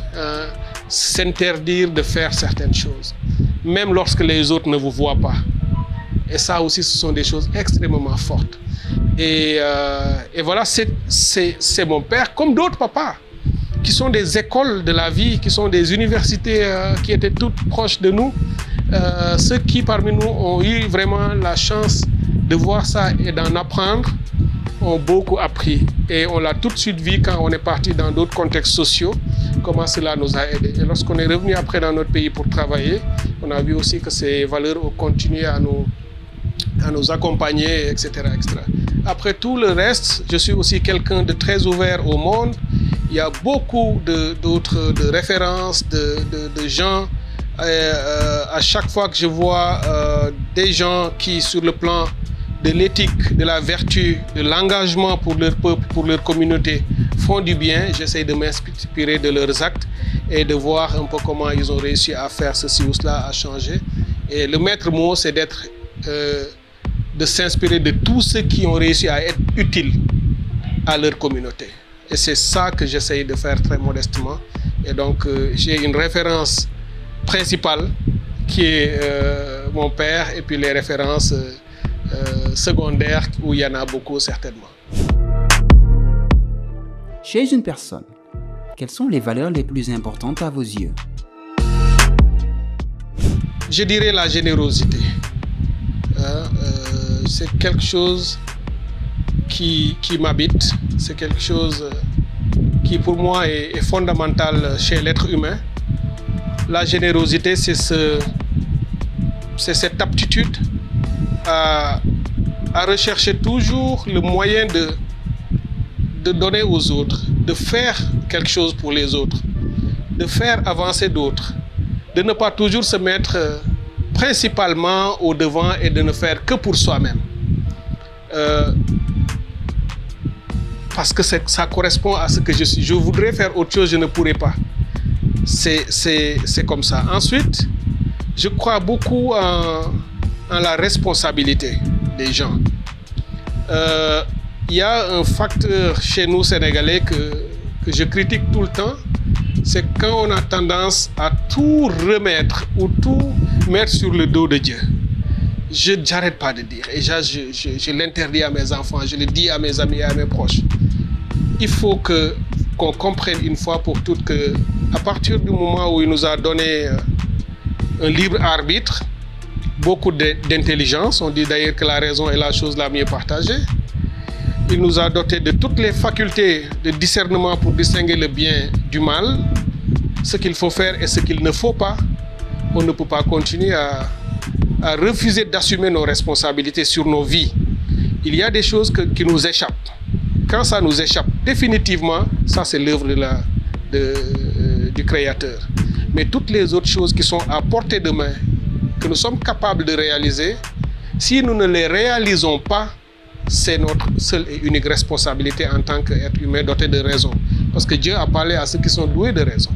[SPEAKER 2] s'interdire de faire certaines choses, même lorsque les autres ne vous voient pas. Et ça aussi, ce sont des choses extrêmement fortes. Et voilà, c'est mon père, comme d'autres papas, qui sont des écoles de la vie, qui sont des universités qui étaient toutes proches de nous. Ceux qui parmi nous ont eu vraiment la chance de voir ça et d'en apprendre ont beaucoup appris. Et on l'a tout de suite vu quand on est parti dans d'autres contextes sociaux, comment cela nous a aidés. Et lorsqu'on est revenu après dans notre pays pour travailler, on a vu aussi que ces valeurs ont continué à nous accompagner, etc., etc. Après tout le reste, je suis aussi quelqu'un de très ouvert au monde. Il y a beaucoup d'autres références, de gens. À chaque fois que je vois des gens qui, sur le plan de l'éthique, de la vertu, de l'engagement pour leur peuple, pour leur communauté, font du bien, j'essaie de m'inspirer de leurs actes et de voir un peu comment ils ont réussi à faire ceci ou cela, à changer. Et le maître mot, c'est de s'inspirer de tous ceux qui ont réussi à être utiles à leur communauté. Et c'est ça que j'essaie de faire très modestement. Et donc, j'ai une référence principale qui est mon père, et puis les références secondaires où il y en a beaucoup certainement.
[SPEAKER 1] Chez une personne, quelles sont les valeurs les plus importantes à vos yeux?
[SPEAKER 2] Je dirais la générosité. C'est quelque chose qui m'habite, c'est quelque chose qui pour moi est fondamental chez l'être humain. La générosité, c'est cette aptitude à rechercher toujours le moyen de donner aux autres, de faire quelque chose pour les autres, de faire avancer d'autres, de ne pas toujours se mettre principalement au devant et de ne faire que pour soi-même. Parce que ça correspond à ce que je suis. Je voudrais faire autre chose, je ne pourrais pas. C'est comme ça. Ensuite, je crois beaucoup en la responsabilité des gens. Il y a un facteur chez nous Sénégalais que je critique tout le temps, c'est quand on a tendance à tout remettre ou tout mettre sur le dos de Dieu. Je n'arrête pas de dire, et je l'interdis à mes enfants, je le dis à mes amis et à mes proches. Il faut qu'on comprenne une fois pour toutes qu'à partir du moment où il nous a donné un libre arbitre, beaucoup d'intelligence, on dit d'ailleurs que la raison est la chose la mieux partagée. Il nous a dotés de toutes les facultés de discernement pour distinguer le bien du mal, ce qu'il faut faire et ce qu'il ne faut pas. on ne peut pas continuer à refuser d'assumer nos responsabilités sur nos vies. Il y a des choses qui nous échappent. Quand ça nous échappe définitivement, ça c'est l'œuvre du Créateur. Mais toutes les autres choses qui sont à portée de main, que nous sommes capables de réaliser, si nous ne les réalisons pas, c'est notre seule et unique responsabilité en tant qu'être humain doté de raison. Parce que Dieu a parlé à ceux qui sont doués de raison.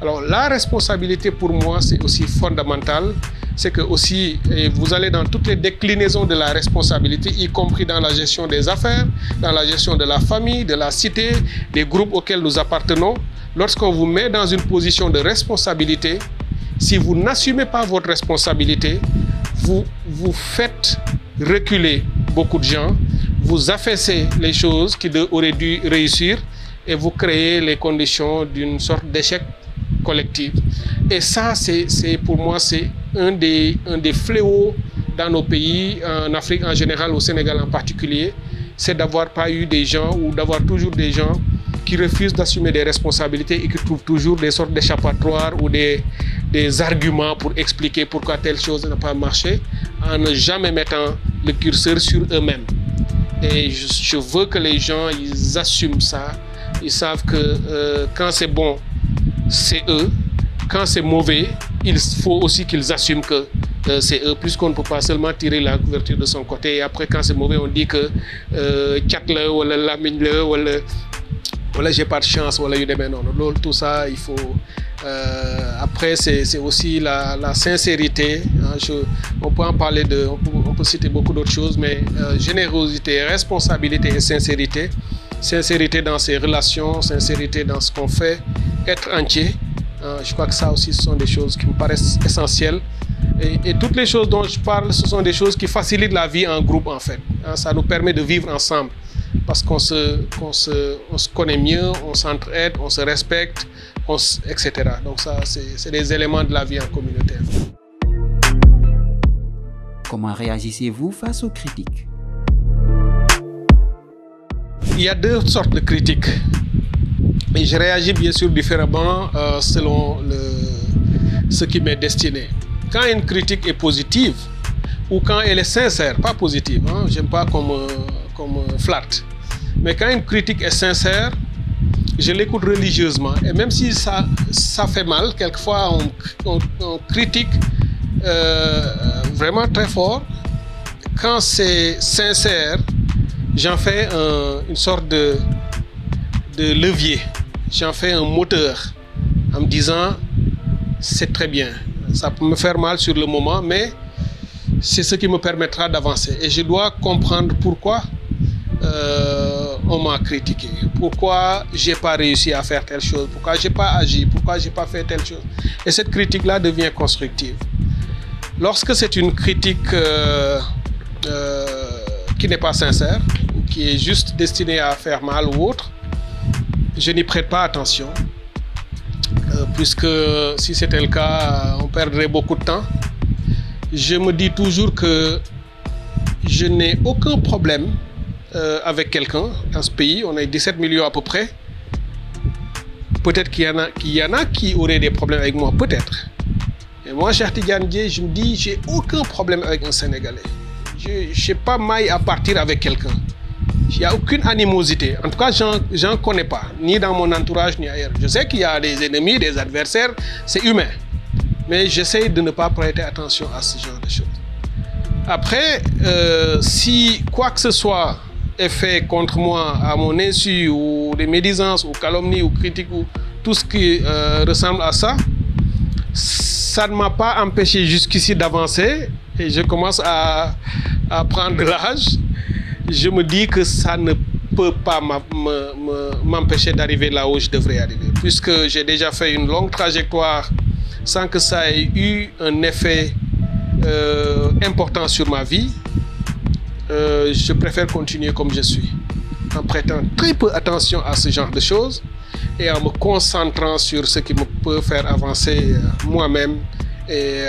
[SPEAKER 2] Alors la responsabilité pour moi, c'est aussi fondamental. C'est que aussi, vous allez dans toutes les déclinaisons de la responsabilité, y compris dans la gestion des affaires, dans la gestion de la famille, de la cité, des groupes auxquels nous appartenons. Lorsqu'on vous met dans une position de responsabilité, si vous n'assumez pas votre responsabilité, vous faites reculer beaucoup de gens, vous affaissez les choses qui auraient dû réussir et vous créez les conditions d'une sorte d'échec collectif. Et ça, pour moi, c'est un des fléaux dans nos pays, en Afrique en général, au Sénégal en particulier, c'est d'avoir pas eu des gens ou d'avoir toujours des gens qui refusent d'assumer des responsabilités et qui trouvent toujours des sortes d'échappatoires ou des arguments pour expliquer pourquoi telle chose n'a pas marché, en ne jamais mettant le curseur sur eux-mêmes. Et je veux que les gens, ils assument ça. Ils savent que quand c'est bon, c'est eux. Quand c'est mauvais, il faut aussi qu'ils assument que c'est eux, puisqu'on ne peut pas seulement tirer la couverture de son côté. Et après, quand c'est mauvais, on dit que tchat-le, ou la mine-le, ou j'ai pas de chance, ou non. Tout ça, il faut... après, c'est aussi la sincérité. Hein, on peut en parler on peut citer beaucoup d'autres choses, mais générosité, responsabilité et sincérité. Sincérité dans ses relations, sincérité dans ce qu'on fait, être entier. Je crois que ça aussi, ce sont des choses qui me paraissent essentielles. Et toutes les choses dont je parle, ce sont des choses qui facilitent la vie en groupe, en fait. Ça nous permet de vivre ensemble parce qu'on se connaît mieux, on s'entraide, on se respecte, etc. Donc ça, c'est des éléments de la vie en communauté.
[SPEAKER 1] Comment réagissez-vous face aux critiques?
[SPEAKER 2] Il y a deux sortes de critiques. Et je réagis bien sûr différemment selon ce qui m'est destiné. Quand une critique est positive ou quand elle est sincère, pas positive, hein, j'aime pas comme flatte, mais quand une critique est sincère, je l'écoute religieusement. Et même si ça fait mal, quelquefois on critique vraiment très fort, quand c'est sincère, j'en fais une sorte de levier, j'en fais un moteur en me disant c'est très bien, ça peut me faire mal sur le moment, mais c'est ce qui me permettra d'avancer. Et je dois comprendre pourquoi on m'a critiqué, pourquoi j'ai pas réussi à faire telle chose, pourquoi j'ai pas agi, pourquoi j'ai pas fait telle chose. Et cette critique-là devient constructive. Lorsque c'est une critique qui n'est pas sincère, ou qui est juste destinée à faire mal ou autre, je n'y prête pas attention, puisque si c'était le cas, on perdrait beaucoup de temps. Je me dis toujours que je n'ai aucun problème avec quelqu'un dans ce pays. On est 17 millions à peu près. Peut-être qu'il y en a qui auraient des problèmes avec moi, peut-être. Et moi, Cheikh Tidiane Dièye, je me dis, j'ai aucun problème avec un Sénégalais. Je n'ai pas maille à partir avec quelqu'un. Il n'y a aucune animosité. En tout cas, j'en connais pas, ni dans mon entourage, ni ailleurs. Je sais qu'il y a des ennemis, des adversaires, c'est humain. Mais j'essaie de ne pas prêter attention à ce genre de choses. Après, si quoi que ce soit est fait contre moi à mon insu, ou des médisances, ou calomnies, ou critiques, ou tout ce qui ressemble à ça, ça ne m'a pas empêché jusqu'ici d'avancer. Et je commence à prendre de l'âge. Je me dis que ça ne peut pas m'empêcher d'arriver là où je devrais arriver. Puisque j'ai déjà fait une longue trajectoire sans que ça ait eu un effet important sur ma vie, je préfère continuer comme je suis, en prêtant très peu attention à ce genre de choses et en me concentrant sur ce qui me peut faire avancer moi-même et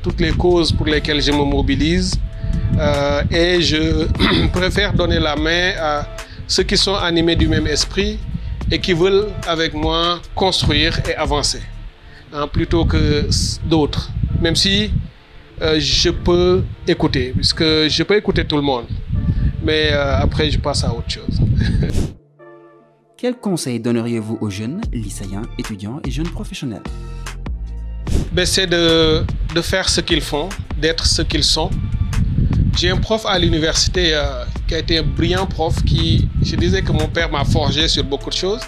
[SPEAKER 2] toutes les causes pour lesquelles je me mobilise. Et je préfère donner la main à ceux qui sont animés du même esprit et qui veulent avec moi construire et avancer, hein, plutôt que d'autres. même si je peux écouter, puisque je peux écouter tout le monde. Mais après, je passe à autre chose.
[SPEAKER 1] Quels conseils donneriez-vous aux jeunes, lycéens, étudiants et jeunes professionnels?
[SPEAKER 2] C'est de faire ce qu'ils font, d'être ce qu'ils sont. J'ai un prof à l'université qui a été un brillant prof je disais que mon père m'a forgé sur beaucoup de choses.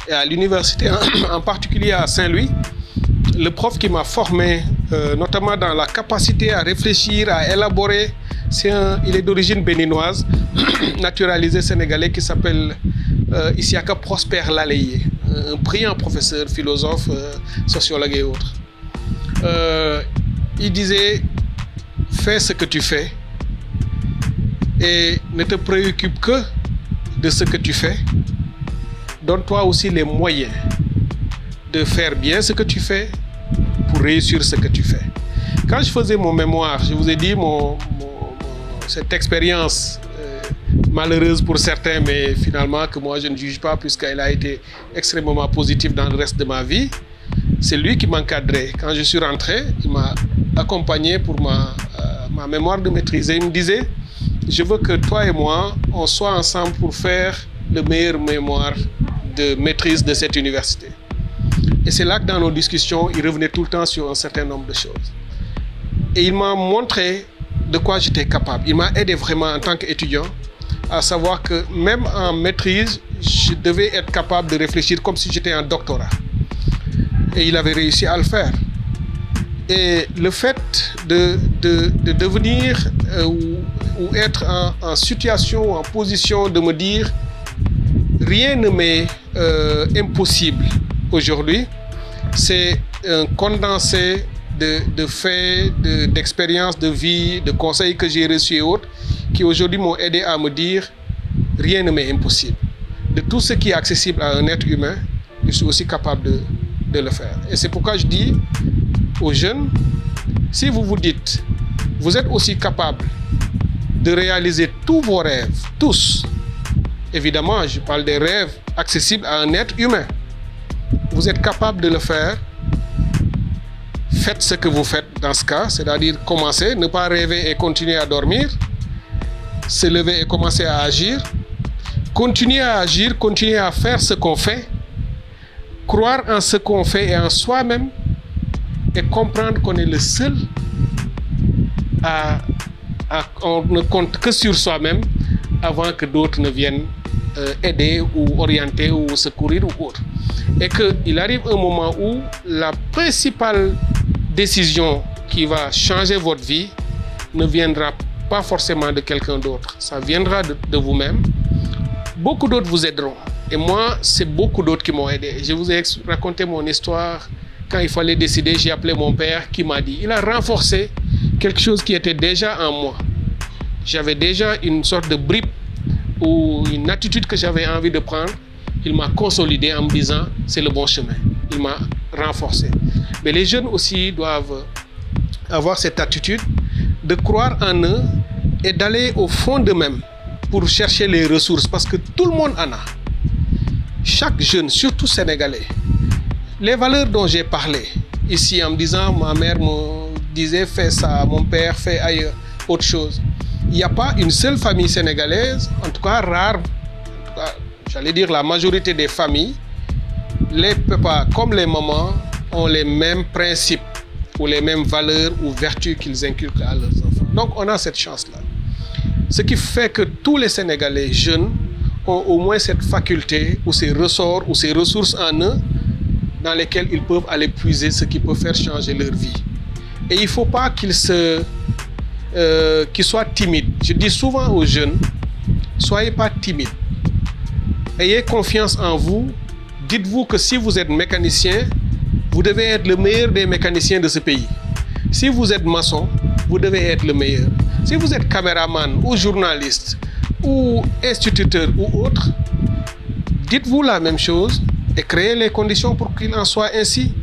[SPEAKER 2] Et à l'université, en particulier à Saint-Louis, le prof qui m'a formé, notamment dans la capacité à réfléchir, à élaborer, il est d'origine béninoise, naturalisé sénégalais, qui s'appelle Isiaka Prosper Laleye, un brillant professeur, philosophe, sociologue et autres. Il disait, fais ce que tu fais et ne te préoccupe que de ce que tu fais. Donne-toi aussi les moyens de faire bien ce que tu fais pour réussir ce que tu fais. Quand je faisais mon mémoire, je vous ai dit cette expérience malheureuse pour certains, mais finalement que moi je ne juge pas puisqu'elle a été extrêmement positive dans le reste de ma vie. C'est lui qui m'encadrait. Quand je suis rentré, il m'a accompagné pour ma mémoire de maîtrise. Et il me disait, je veux que toi et moi, on soit ensemble pour faire le meilleur mémoire de maîtrise de cette université. Et c'est là que dans nos discussions, il revenait tout le temps sur un certain nombre de choses. Et il m'a montré de quoi j'étais capable. Il m'a aidé vraiment en tant qu'étudiant à savoir que même en maîtrise, je devais être capable de réfléchir comme si j'étais en doctorat. Et il avait réussi à le faire. Et le fait de devenir ou être en situation ou en position de me dire rien ne m'est impossible aujourd'hui, c'est un condensé de faits, d'expériences de vie, de conseils que j'ai reçus et autres, qui aujourd'hui m'ont aidé à me dire rien ne m'est impossible. De tout ce qui est accessible à un être humain, je suis aussi capable de le faire. Et c'est pourquoi je dis aux jeunes, si vous vous dites, vous êtes aussi capable de réaliser tous vos rêves, tous, évidemment, je parle des rêves accessibles à un être humain, vous êtes capable de le faire, faites ce que vous faites dans ce cas, c'est-à-dire commencer, ne pas rêver et continuer à dormir, se lever et commencer à agir, continuer à agir, continuer à faire ce qu'on fait, croire en ce qu'on fait et en soi-même, et comprendre qu'on est le seul on ne compte que sur soi-même avant que d'autres ne viennent aider ou orienter ou secourir ou autre. Et qu'il arrive un moment où la principale décision qui va changer votre vie ne viendra pas forcément de quelqu'un d'autre. Ça viendra de vous-même. Beaucoup d'autres vous aideront. Et moi, c'est beaucoup d'autres qui m'ont aidé. Je vous ai raconté mon histoire. Quand il fallait décider, j'ai appelé mon père qui m'a dit. Il a renforcé quelque chose qui était déjà en moi. J'avais déjà une sorte de bribe ou une attitude que j'avais envie de prendre. Il m'a consolidé en me disant c'est le bon chemin. Il m'a renforcé. Mais les jeunes aussi doivent avoir cette attitude de croire en eux et d'aller au fond d'eux-mêmes pour chercher les ressources parce que tout le monde en a. Chaque jeune, surtout sénégalais, les valeurs dont j'ai parlé ici en me disant ma mère me disait fais ça, mon père fait ailleurs autre chose. Il n'y a pas une seule famille sénégalaise, en tout cas rare, j'allais dire la majorité des familles, les papas comme les mamans ont les mêmes principes ou les mêmes valeurs ou vertus qu'ils inculquent à leurs enfants. Donc on a cette chance-là. Ce qui fait que tous les Sénégalais jeunes ont au moins cette faculté ou ces ressorts ou ces ressources en eux dans lesquelles ils peuvent aller puiser ce qui peut faire changer leur vie. Et il ne faut pas qu'ils soient timides. Je dis souvent aux jeunes, soyez pas timides. Ayez confiance en vous. Dites-vous que si vous êtes mécanicien, vous devez être le meilleur des mécaniciens de ce pays. Si vous êtes maçon, vous devez être le meilleur. Si vous êtes caméraman ou journaliste ou instituteur ou autre, dites-vous la même chose et créez les conditions pour qu'il en soit ainsi.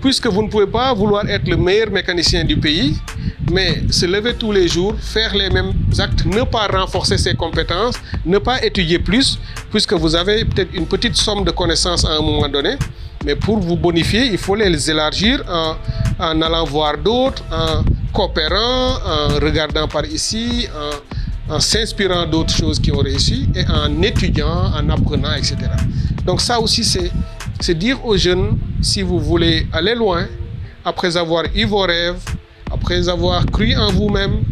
[SPEAKER 2] Puisque vous ne pouvez pas vouloir être le meilleur mécanicien du pays, mais se lever tous les jours, faire les mêmes actes, ne pas renforcer ses compétences, ne pas étudier plus, puisque vous avez peut-être une petite somme de connaissances à un moment donné, Mais pour vous bonifier, il faut les élargir en allant voir d'autres, en coopérant, en regardant par ici, en s'inspirant d'autres choses qui ont réussi et en étudiant, en apprenant, etc. Donc ça aussi, c'est dire aux jeunes, si vous voulez aller loin, après avoir eu vos rêves, après avoir cru en vous-même,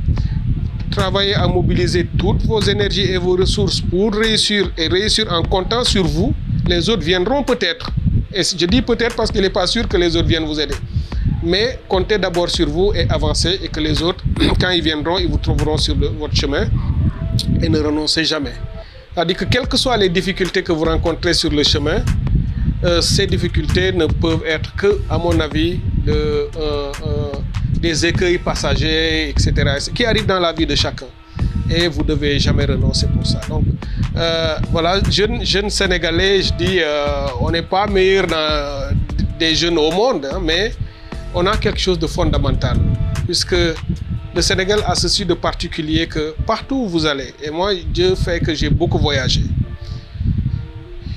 [SPEAKER 2] travailler à mobiliser toutes vos énergies et vos ressources pour réussir et réussir en comptant sur vous, les autres viendront peut-être. Et je dis peut-être parce qu'il n'est pas sûr que les autres viennent vous aider. Mais comptez d'abord sur vous et avancez et que les autres, quand ils viendront, ils vous trouveront sur votre chemin et ne renoncez jamais. C'est-à-dire que quelles que soient les difficultés que vous rencontrez sur le chemin, ces difficultés ne peuvent être que, à mon avis, des écueils passagers, etc., qui arrivent dans la vie de chacun. Et vous ne devez jamais renoncer pour ça. Donc, voilà, jeunes Sénégalais, je dis, on n'est pas meilleur des jeunes au monde, hein, mais on a quelque chose de fondamental. Puisque le Sénégal a ceci de particulier que partout où vous allez, et moi, Dieu fait que j'ai beaucoup voyagé.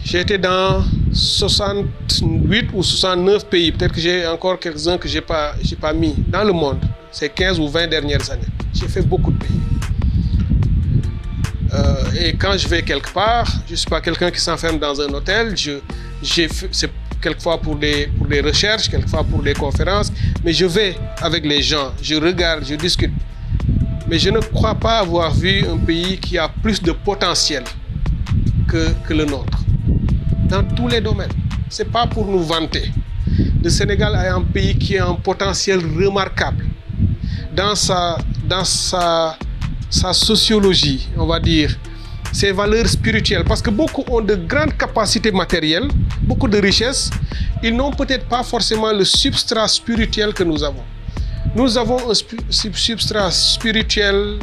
[SPEAKER 2] J'ai été dans 68 ou 69 pays. Peut-être que j'ai encore quelques-uns que je n'ai pas mis dans le monde. Ces 15 ou 20 dernières années. J'ai fait beaucoup de pays. Et quand je vais quelque part, je ne suis pas quelqu'un qui s'enferme dans un hôtel. C'est quelquefois pour des recherches, quelquefois pour des conférences. Mais je vais avec les gens, je regarde, je discute. Mais je ne crois pas avoir vu un pays qui a plus de potentiel que le nôtre. Dans tous les domaines. Ce n'est pas pour nous vanter. Le Sénégal est un pays qui a un potentiel remarquable dans sa sociologie, on va dire, ses valeurs spirituelles. Parce que beaucoup ont de grandes capacités matérielles, beaucoup de richesses. Ils n'ont peut-être pas forcément le substrat spirituel que nous avons. Nous avons un substrat spirituel,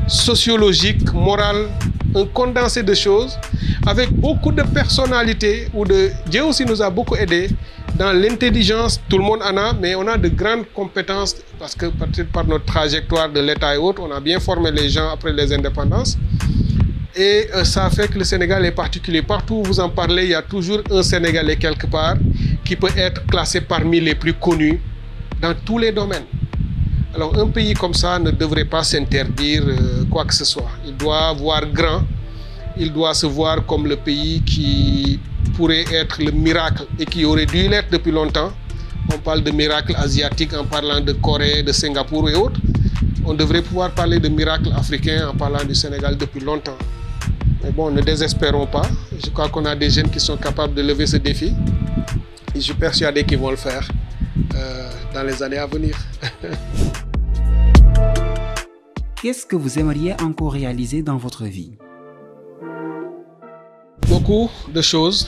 [SPEAKER 2] sociologique, moral, un condensé de choses, avec beaucoup de personnalités, Dieu aussi nous a beaucoup aidés dans l'intelligence, tout le monde en a, mais on a de grandes compétences, parce que peut-être par notre trajectoire de l'État et autres, on a bien formé les gens après les indépendances, et ça fait que le Sénégal est particulier. Partout où vous en parlez, il y a toujours un Sénégalais quelque part, qui peut être classé parmi les plus connus, dans tous les domaines. Alors un pays comme ça ne devrait pas s'interdire quoi que ce soit. Il doit voir grand, il doit se voir comme le pays qui pourrait être le miracle et qui aurait dû l'être depuis longtemps. On parle de miracle asiatique en parlant de Corée, de Singapour et autres. On devrait pouvoir parler de miracle africain en parlant du Sénégal depuis longtemps. Mais bon, ne désespérons pas. Je crois qu'on a des jeunes qui sont capables de lever ce défi. Et je suis persuadé qu'ils vont le faire dans les années à venir.
[SPEAKER 1] Qu'est-ce que vous aimeriez encore réaliser dans votre vie?
[SPEAKER 2] Beaucoup de choses.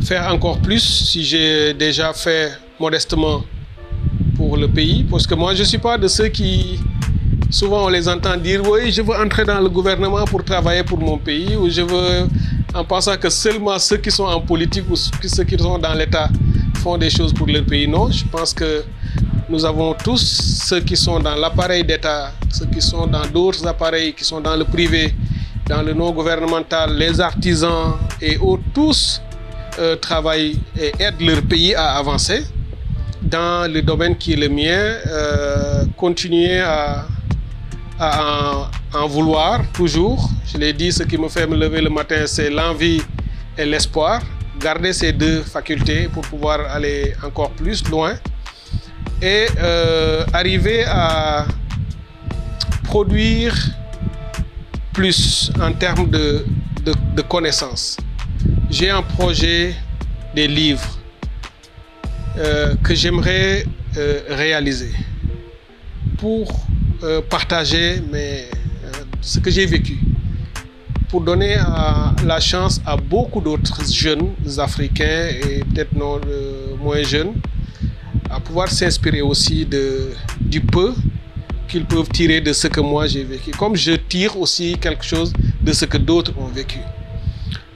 [SPEAKER 2] Faire encore plus si j'ai déjà fait modestement pour le pays. Parce que moi, je ne suis pas de ceux qui... Souvent, on les entend dire « Oui, je veux entrer dans le gouvernement pour travailler pour mon pays » ou « Je veux... » en pensant que seulement ceux qui sont en politique ou ceux qui sont dans l'État font des choses pour leur pays. Non, je pense que nous avons tous ceux qui sont dans l'appareil d'État, ceux qui sont dans d'autres appareils, qui sont dans le privé, dans le non gouvernemental, les artisans et autres, tous travaillent et aident leur pays à avancer. Dans le domaine qui est le mien, continuer à en vouloir toujours. Je l'ai dit, ce qui me fait me lever le matin, c'est l'envie et l'espoir. Garder ces deux facultés pour pouvoir aller encore plus loin et arriver à produire plus en termes de connaissances. J'ai un projet des livres que j'aimerais réaliser pour partager ce que j'ai vécu, pour donner la chance à beaucoup d'autres jeunes Africains et peut-être non moins jeunes à pouvoir s'inspirer aussi du peu qu'ils peuvent tirer de ce que moi j'ai vécu, comme je tire aussi quelque chose de ce que d'autres ont vécu.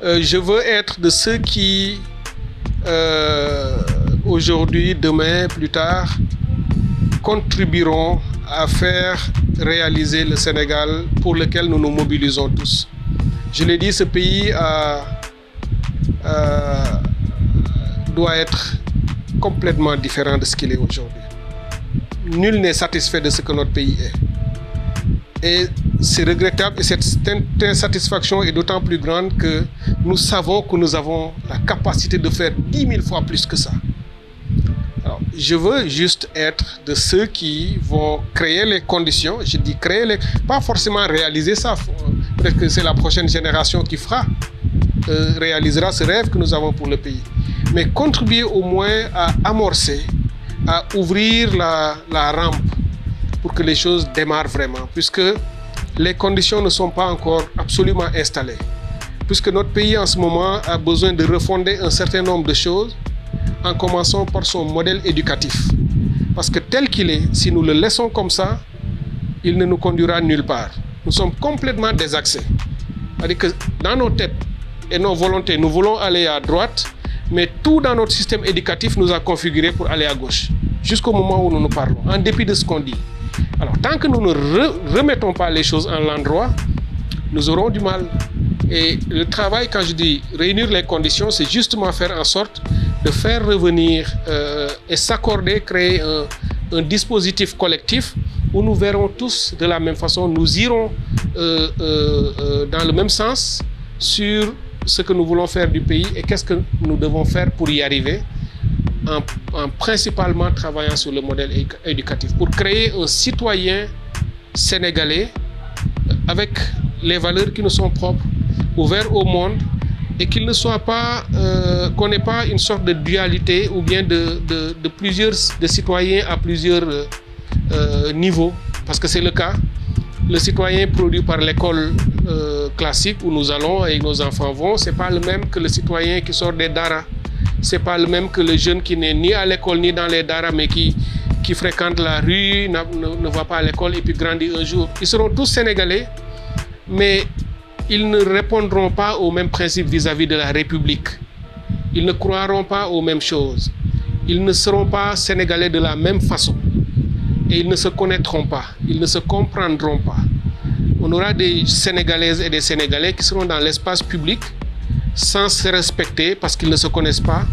[SPEAKER 2] Je veux être de ceux qui, aujourd'hui, demain, plus tard, contribueront à faire réaliser le Sénégal pour lequel nous nous mobilisons tous. Je l'ai dit, ce pays a doit être complètement différent de ce qu'il est aujourd'hui. Nul n'est satisfait de ce que notre pays est. Et c'est regrettable et cette insatisfaction est d'autant plus grande que nous savons que nous avons la capacité de faire 10 000 fois plus que ça. Alors, je veux juste être de ceux qui vont créer les conditions, je dis créer les... pas forcément réaliser ça, peut-être que c'est la prochaine génération qui réalisera ce rêve que nous avons pour le pays. Mais contribuer au moins à amorcer, à ouvrir la rampe pour que les choses démarrent vraiment, puisque les conditions ne sont pas encore absolument installées. Puisque notre pays en ce moment a besoin de refonder un certain nombre de choses, en commençant par son modèle éducatif. Parce que tel qu'il est, si nous le laissons comme ça, il ne nous conduira nulle part. Nous sommes complètement désaxés. C'est-à-dire que dans nos têtes et nos volontés, nous voulons aller à droite, mais tout dans notre système éducatif nous a configurés pour aller à gauche, jusqu'au moment où nous nous parlons, en dépit de ce qu'on dit. Alors, tant que nous ne remettons pas les choses en l'endroit, nous aurons du mal. Et le travail, quand je dis réunir les conditions, c'est justement faire en sorte de faire revenir et s'accorder, créer un dispositif collectif où nous verrons tous de la même façon, nous irons dans le même sens sur ce que nous voulons faire du pays et qu'est-ce que nous devons faire pour y arriver. En principalement travaillant sur le modèle éducatif pour créer un citoyen sénégalais avec les valeurs qui nous sont propres, ouvert au monde et qu'il ne soit pas, qu'on n'ait pas une sorte de dualité ou bien de citoyens à plusieurs niveaux, parce que c'est le cas. Le citoyen produit par l'école classique où nous allons et nos enfants vont, c'est pas le même que le citoyen qui sort des daras. C'est pas le même que le jeune qui n'est ni à l'école ni dans les daras, mais qui fréquente la rue, ne va pas à l'école et puis grandit un jour. Ils seront tous sénégalais, mais ils ne répondront pas aux mêmes principes vis-à-vis de la République. Ils ne croiront pas aux mêmes choses. Ils ne seront pas sénégalais de la même façon. Et ils ne se connaîtront pas. Ils ne se comprendront pas. On aura des Sénégalaises et des Sénégalais qui seront dans l'espace public sans se respecter parce qu'ils ne se connaissent pas,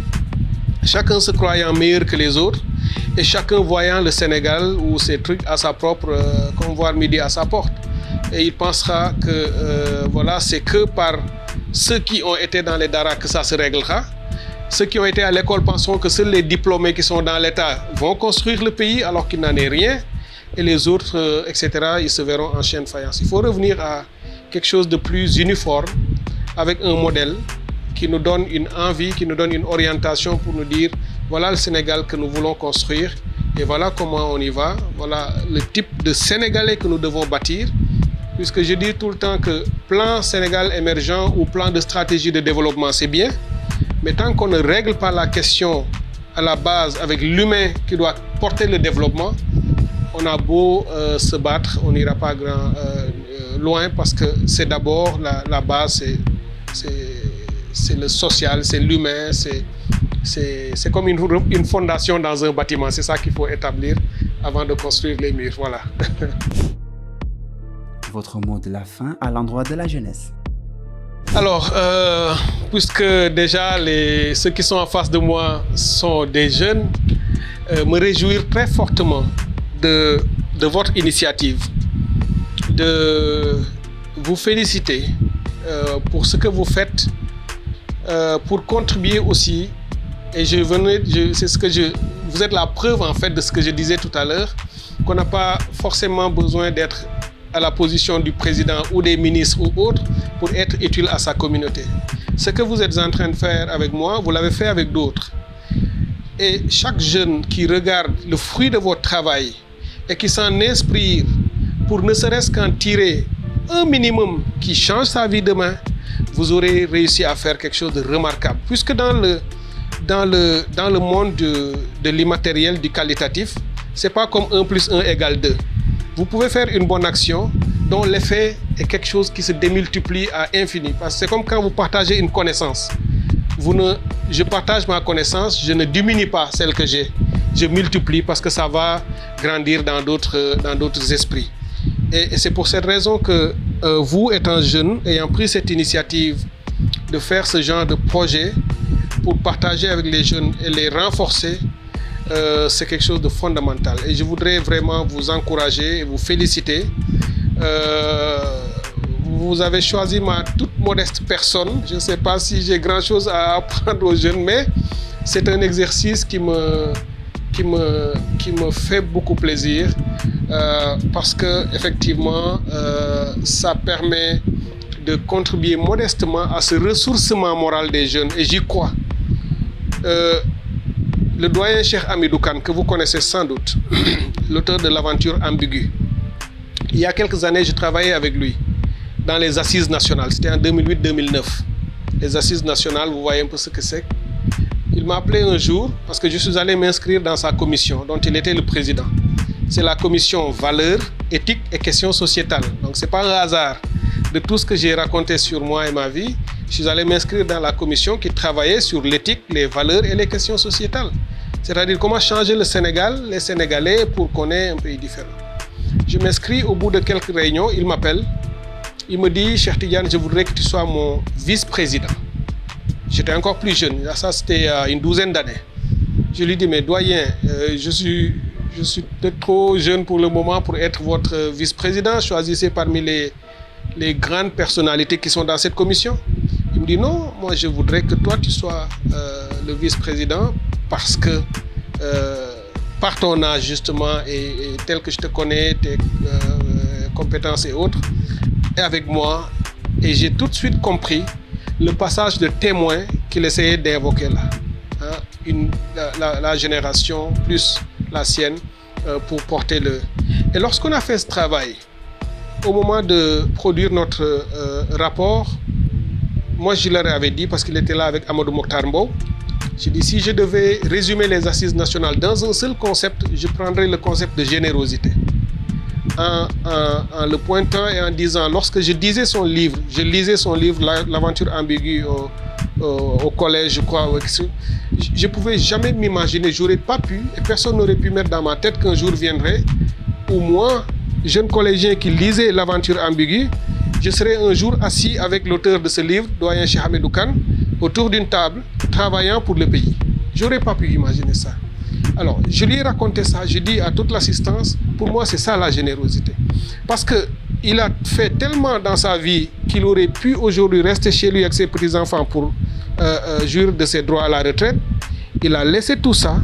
[SPEAKER 2] chacun se croyant meilleur que les autres et chacun voyant le Sénégal ou ses trucs à sa propre, comme voir midi à sa porte. Et il pensera que voilà, c'est que par ceux qui ont été dans les daras que ça se réglera. Ceux qui ont été à l'école penseront que seuls les diplômés qui sont dans l'État vont construire le pays alors qu'il n'en est rien. Et les autres, etc., ils se verront en chaîne faïence. Il faut revenir à quelque chose de plus uniforme, avec un modèle qui nous donne une envie, qui nous donne une orientation pour nous dire voilà le Sénégal que nous voulons construire et voilà comment on y va, voilà le type de Sénégalais que nous devons bâtir, puisque je dis tout le temps que plan Sénégal émergent ou plan de stratégie de développement, c'est bien, mais tant qu'on ne règle pas la question à la base avec l'humain qui doit porter le développement, on a beau se battre, on n'ira pas loin parce que c'est d'abord la base, c'est le social, c'est l'humain, c'est comme une fondation dans un bâtiment. C'est ça qu'il faut établir avant de construire les murs. Voilà.
[SPEAKER 1] Votre mot de la fin à l'endroit de la jeunesse.
[SPEAKER 2] Alors, puisque déjà ceux qui sont en face de moi sont des jeunes, me réjouir très fortement de votre initiative, de vous féliciter pour ce que vous faites, pour contribuer aussi, et vous êtes la preuve en fait de ce que je disais tout à l'heure, qu'on n'a pas forcément besoin d'être à la position du président ou des ministres ou autres pour être utile à sa communauté. Ce que vous êtes en train de faire avec moi, vous l'avez fait avec d'autres. Et chaque jeune qui regarde le fruit de votre travail et qui s'en inspire pour ne serait-ce qu'en tirer un minimum qui change sa vie demain, vous aurez réussi à faire quelque chose de remarquable. Puisque dans le monde de l'immatériel, du qualitatif, ce n'est pas comme 1 + 1 = 2. Vous pouvez faire une bonne action dont l'effet est quelque chose qui se démultiplie à infini. Parce que c'est comme quand vous partagez une connaissance. Je partage ma connaissance, je ne diminue pas celle que j'ai. Je multiplie parce que ça va grandir dans d'autres esprits. Et c'est pour cette raison que vous, étant jeune, ayant pris cette initiative de faire ce genre de projet, pour partager avec les jeunes et les renforcer, c'est quelque chose de fondamental. Et je voudrais vraiment vous encourager et vous féliciter. Vous avez choisi ma toute modeste personne. Je ne sais pas si j'ai grand-chose à apprendre aux jeunes, mais c'est un exercice qui me fait beaucoup plaisir parce que effectivement, ça permet de contribuer modestement à ce ressourcement moral des jeunes, et j'y crois. Le doyen Cheikh Hamidou Kane, que vous connaissez sans doute, l'auteur de l'aventure ambiguë, il y a quelques années, je travaillais avec lui dans les assises nationales. C'était en 2008-2009. Les assises nationales, vous voyez un peu ce que c'est. Il m'a appelé un jour parce que je suis allé m'inscrire dans sa commission dont il était le président. C'est la commission valeurs, éthique et questions sociétales. Donc ce n'est pas un hasard de tout ce que j'ai raconté sur moi et ma vie. Je suis allé m'inscrire dans la commission qui travaillait sur l'éthique, les valeurs et les questions sociétales. C'est-à-dire comment changer le Sénégal, les Sénégalais, pour qu'on ait un pays différent. Je m'inscris, au bout de quelques réunions, il m'appelle. Il me dit, Cheikh Tidiane, je voudrais que tu sois mon vice-président. J'étais encore plus jeune, ça c'était une douzaine d'années. Je lui dis, mais doyen, je suis peut-être trop jeune pour le moment pour être votre vice-président. Choisissez parmi les grandes personnalités qui sont dans cette commission. Il me dit, non, moi je voudrais que toi tu sois le vice-président parce que par ton âge justement et tel que je te connais, tes compétences et autres, et avec moi. Et j'ai tout de suite compris le passage de témoin qu'il essayait d'invoquer là. Hein, la génération plus la sienne pour porter le... Et lorsqu'on a fait ce travail, au moment de produire notre rapport, moi je leur avais dit, parce qu'il était là avec Amadou Mokhtar Mbow, j'ai dit si je devais résumer les assises nationales dans un seul concept, je prendrais le concept de générosité. En le pointant et en disant, lorsque je lisais son livre, L'aventure ambiguë au collège, je crois, je ne pouvais jamais m'imaginer, j'aurais pas pu, et personne n'aurait pu mettre dans ma tête qu'un jour viendrait où moi, jeune collégien qui lisait L'aventure ambiguë, je serais un jour assis avec l'auteur de ce livre, doyen Cheikh Hamidou Kane, autour d'une table, travaillant pour le pays. Je n'aurais pas pu imaginer ça. Alors, je lui ai raconté ça, je dis à toute l'assistance, pour moi c'est ça la générosité. Parce qu'il a fait tellement dans sa vie qu'il aurait pu aujourd'hui rester chez lui avec ses petits-enfants pour jouir de ses droits à la retraite. Il a laissé tout ça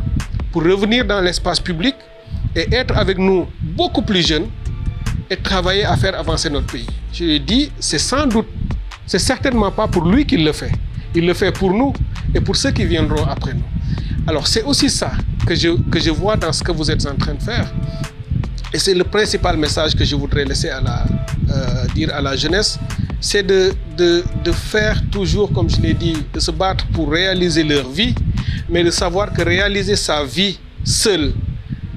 [SPEAKER 2] pour revenir dans l'espace public et être avec nous beaucoup plus jeunes et travailler à faire avancer notre pays. Je lui ai dit, c'est sans doute, c'est certainement pas pour lui qu'il le fait. Il le fait pour nous et pour ceux qui viendront après nous. Alors c'est aussi ça que je vois dans ce que vous êtes en train de faire. Et c'est le principal message que je voudrais laisser dire à la jeunesse, c'est de faire toujours, comme je l'ai dit, de se battre pour réaliser leur vie, mais de savoir que réaliser sa vie seule,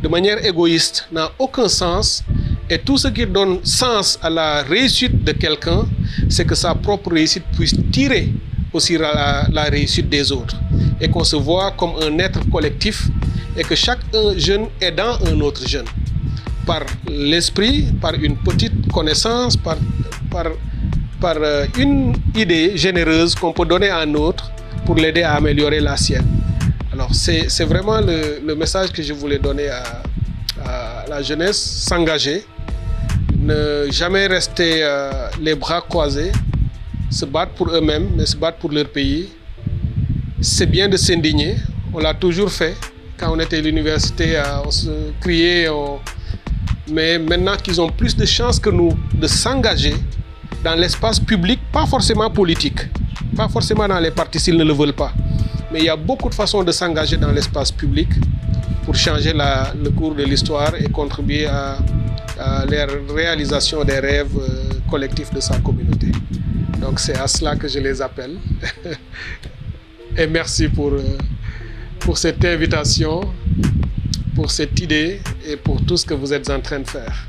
[SPEAKER 2] de manière égoïste, n'a aucun sens. Et tout ce qui donne sens à la réussite de quelqu'un, c'est que sa propre réussite puisse tirer aussi la réussite des autres. Et qu'on se voit comme un être collectif et que chaque jeune aidant un autre jeune. Par l'esprit, par une petite connaissance, par une idée généreuse qu'on peut donner à un autre pour l'aider à améliorer la sienne. Alors c'est vraiment le message que je voulais donner à la jeunesse, s'engager, ne jamais rester les bras croisés, se battre pour eux-mêmes, mais se battre pour leur pays. C'est bien de s'indigner, on l'a toujours fait. Quand on était à l'université, on se criait, mais maintenant qu'ils ont plus de chances que nous de s'engager dans l'espace public, pas forcément politique, pas forcément dans les partis s'ils ne le veulent pas, mais il y a beaucoup de façons de s'engager dans l'espace public pour changer le cours de l'histoire et contribuer à la réalisation des rêves collectifs de sa communauté. Donc c'est à cela que je les appelle. Et merci pour cette invitation, pour cette idée et pour tout ce que vous êtes en train de faire.